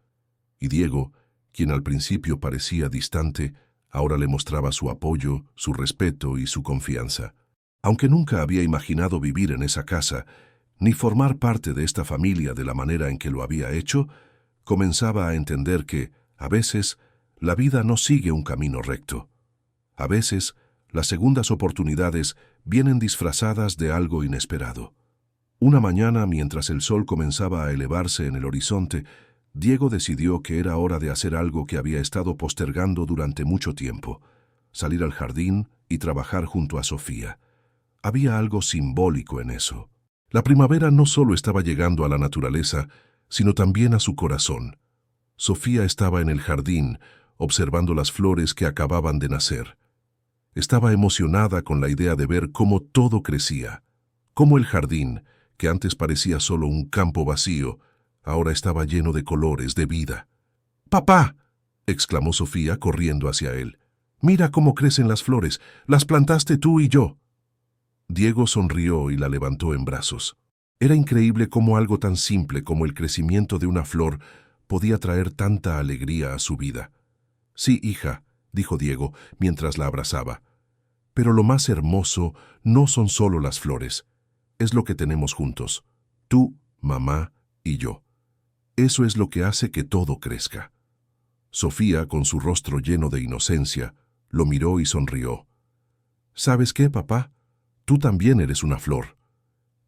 Y Diego, quien al principio parecía distante, ahora le mostraba su apoyo, su respeto y su confianza. Aunque nunca había imaginado vivir en esa casa, ni formar parte de esta familia de la manera en que lo había hecho, comenzaba a entender que, a veces, la vida no sigue un camino recto. A veces, las segundas oportunidades vienen disfrazadas de algo inesperado. Una mañana, mientras el sol comenzaba a elevarse en el horizonte, Diego decidió que era hora de hacer algo que había estado postergando durante mucho tiempo: salir al jardín y trabajar junto a Sofía. Había algo simbólico en eso. La primavera no solo estaba llegando a la naturaleza, sino también a su corazón. Sofía estaba en el jardín, observando las flores que acababan de nacer. Estaba emocionada con la idea de ver cómo todo crecía, cómo el jardín, que antes parecía solo un campo vacío, ahora estaba lleno de colores, de vida. «¡Papá!», exclamó Sofía corriendo hacia él. «Mira cómo crecen las flores, las plantaste tú y yo». Diego sonrió y la levantó en brazos. Era increíble cómo algo tan simple como el crecimiento de una flor podía traer tanta alegría a su vida. «Sí, hija», dijo Diego mientras la abrazaba. «Pero lo más hermoso no son solo las flores, es lo que tenemos juntos, tú, mamá y yo. Eso es lo que hace que todo crezca». Sofía, con su rostro lleno de inocencia, lo miró y sonrió. «¿Sabes qué, papá? Tú también eres una flor».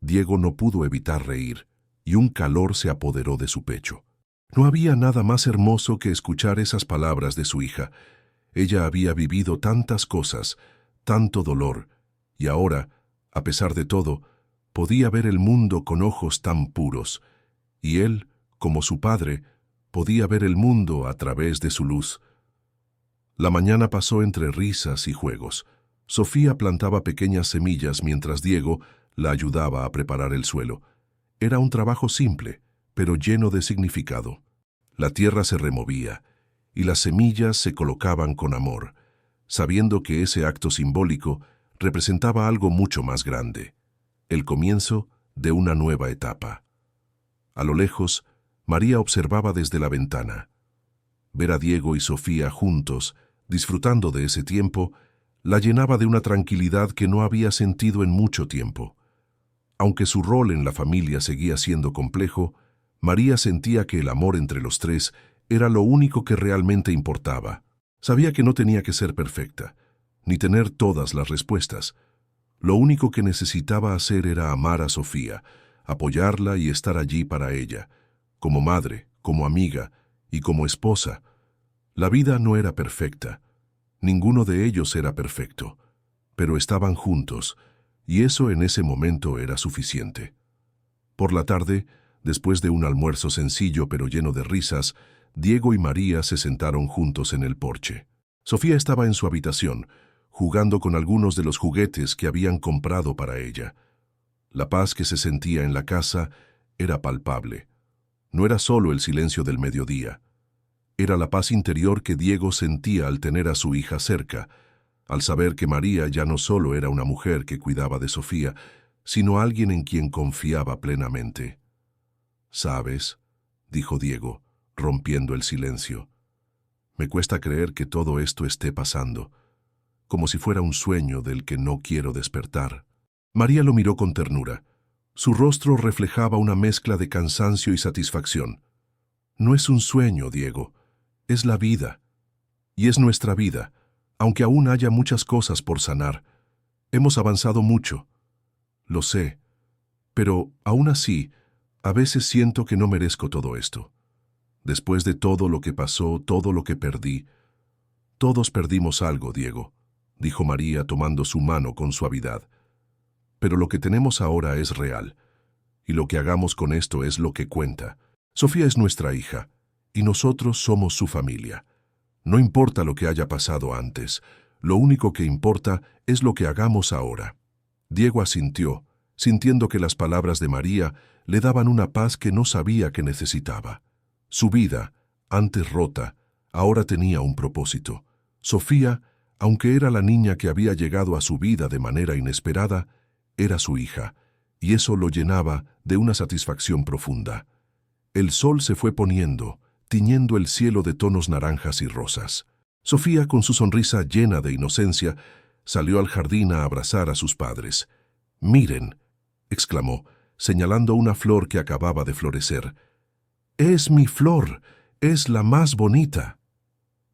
Diego no pudo evitar reír, y un calor se apoderó de su pecho. No había nada más hermoso que escuchar esas palabras de su hija. Ella había vivido tantas cosas, tanto dolor, y ahora, a pesar de todo, podía ver el mundo con ojos tan puros, y él, como su padre, podía ver el mundo a través de su luz. La mañana pasó entre risas y juegos. Sofía plantaba pequeñas semillas mientras Diego la ayudaba a preparar el suelo. Era un trabajo simple, pero lleno de significado. La tierra se removía, y las semillas se colocaban con amor, sabiendo que ese acto simbólico representaba algo mucho más grande: el comienzo de una nueva etapa. A lo lejos, María observaba desde la ventana. Ver a Diego y Sofía juntos, disfrutando de ese tiempo, la llenaba de una tranquilidad que no había sentido en mucho tiempo. Aunque su rol en la familia seguía siendo complejo, María sentía que el amor entre los tres era lo único que realmente importaba. Sabía que no tenía que ser perfecta, ni tener todas las respuestas. Lo único que necesitaba hacer era amar a Sofía, apoyarla y estar allí para ella, como madre, como amiga y como esposa. La vida no era perfecta. Ninguno de ellos era perfecto, pero estaban juntos, y eso en ese momento era suficiente. Por la tarde, después de un almuerzo sencillo pero lleno de risas, Diego y María se sentaron juntos en el porche. Sofía estaba en su habitación, jugando con algunos de los juguetes que habían comprado para ella. La paz que se sentía en la casa era palpable. No era solo el silencio del mediodía. Era la paz interior que Diego sentía al tener a su hija cerca, al saber que María ya no solo era una mujer que cuidaba de Sofía, sino alguien en quien confiaba plenamente. «¿Sabes?», dijo Diego, rompiendo el silencio. «Me cuesta creer que todo esto esté pasando, como si fuera un sueño del que no quiero despertar». María lo miró con ternura. Su rostro reflejaba una mezcla de cansancio y satisfacción. «No es un sueño, Diego, es la vida. Y es nuestra vida, aunque aún haya muchas cosas por sanar. Hemos avanzado mucho. Lo sé, pero aún así, a veces siento que no merezco todo esto. Después de todo lo que pasó, todo lo que perdí, todos perdimos algo, Diego», dijo María tomando su mano con suavidad. «Pero lo que tenemos ahora es real, y lo que hagamos con esto es lo que cuenta. Sofía es nuestra hija, y nosotros somos su familia. No importa lo que haya pasado antes, lo único que importa es lo que hagamos ahora». Diego asintió, sintiendo que las palabras de María le daban una paz que no sabía que necesitaba. Su vida, antes rota, ahora tenía un propósito. Sofía, aunque era la niña que había llegado a su vida de manera inesperada, era su hija, y eso lo llenaba de una satisfacción profunda. El sol se fue poniendo, tiñendo el cielo de tonos naranjas y rosas. Sofía, con su sonrisa llena de inocencia, salió al jardín a abrazar a sus padres. «Miren», exclamó, señalando una flor que acababa de florecer. «Es mi flor, es la más bonita».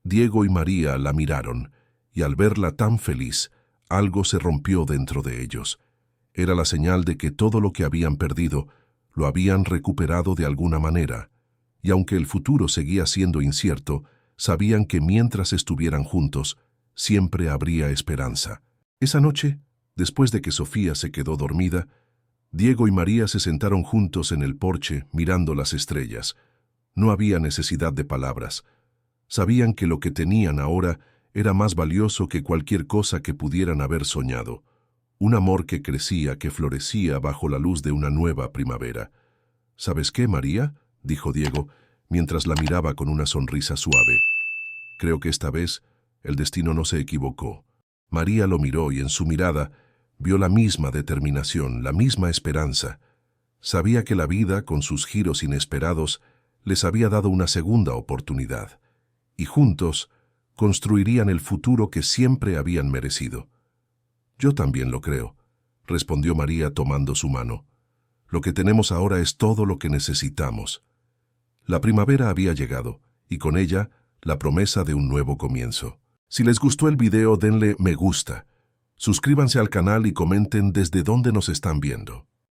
Diego y María la miraron, y al verla tan feliz, algo se rompió dentro de ellos. Era la señal de que todo lo que habían perdido lo habían recuperado de alguna manera, y aunque el futuro seguía siendo incierto, sabían que mientras estuvieran juntos, siempre habría esperanza. Esa noche, después de que Sofía se quedó dormida, Diego y María se sentaron juntos en el porche mirando las estrellas. No había necesidad de palabras. Sabían que lo que tenían ahora era más valioso que cualquier cosa que pudieran haber soñado. Un amor que crecía, que florecía bajo la luz de una nueva primavera. «¿Sabes qué, María?», dijo Diego, mientras la miraba con una sonrisa suave. «Creo que esta vez el destino no se equivocó». María lo miró y en su mirada vio la misma determinación, la misma esperanza. Sabía que la vida, con sus giros inesperados, les había dado una segunda oportunidad, y juntos construirían el futuro que siempre habían merecido. «Yo también lo creo», respondió María tomando su mano. «Lo que tenemos ahora es todo lo que necesitamos». La primavera había llegado, y con ella, la promesa de un nuevo comienzo. Si les gustó el video, denle me gusta. Suscríbanse al canal y comenten desde dónde nos están viendo.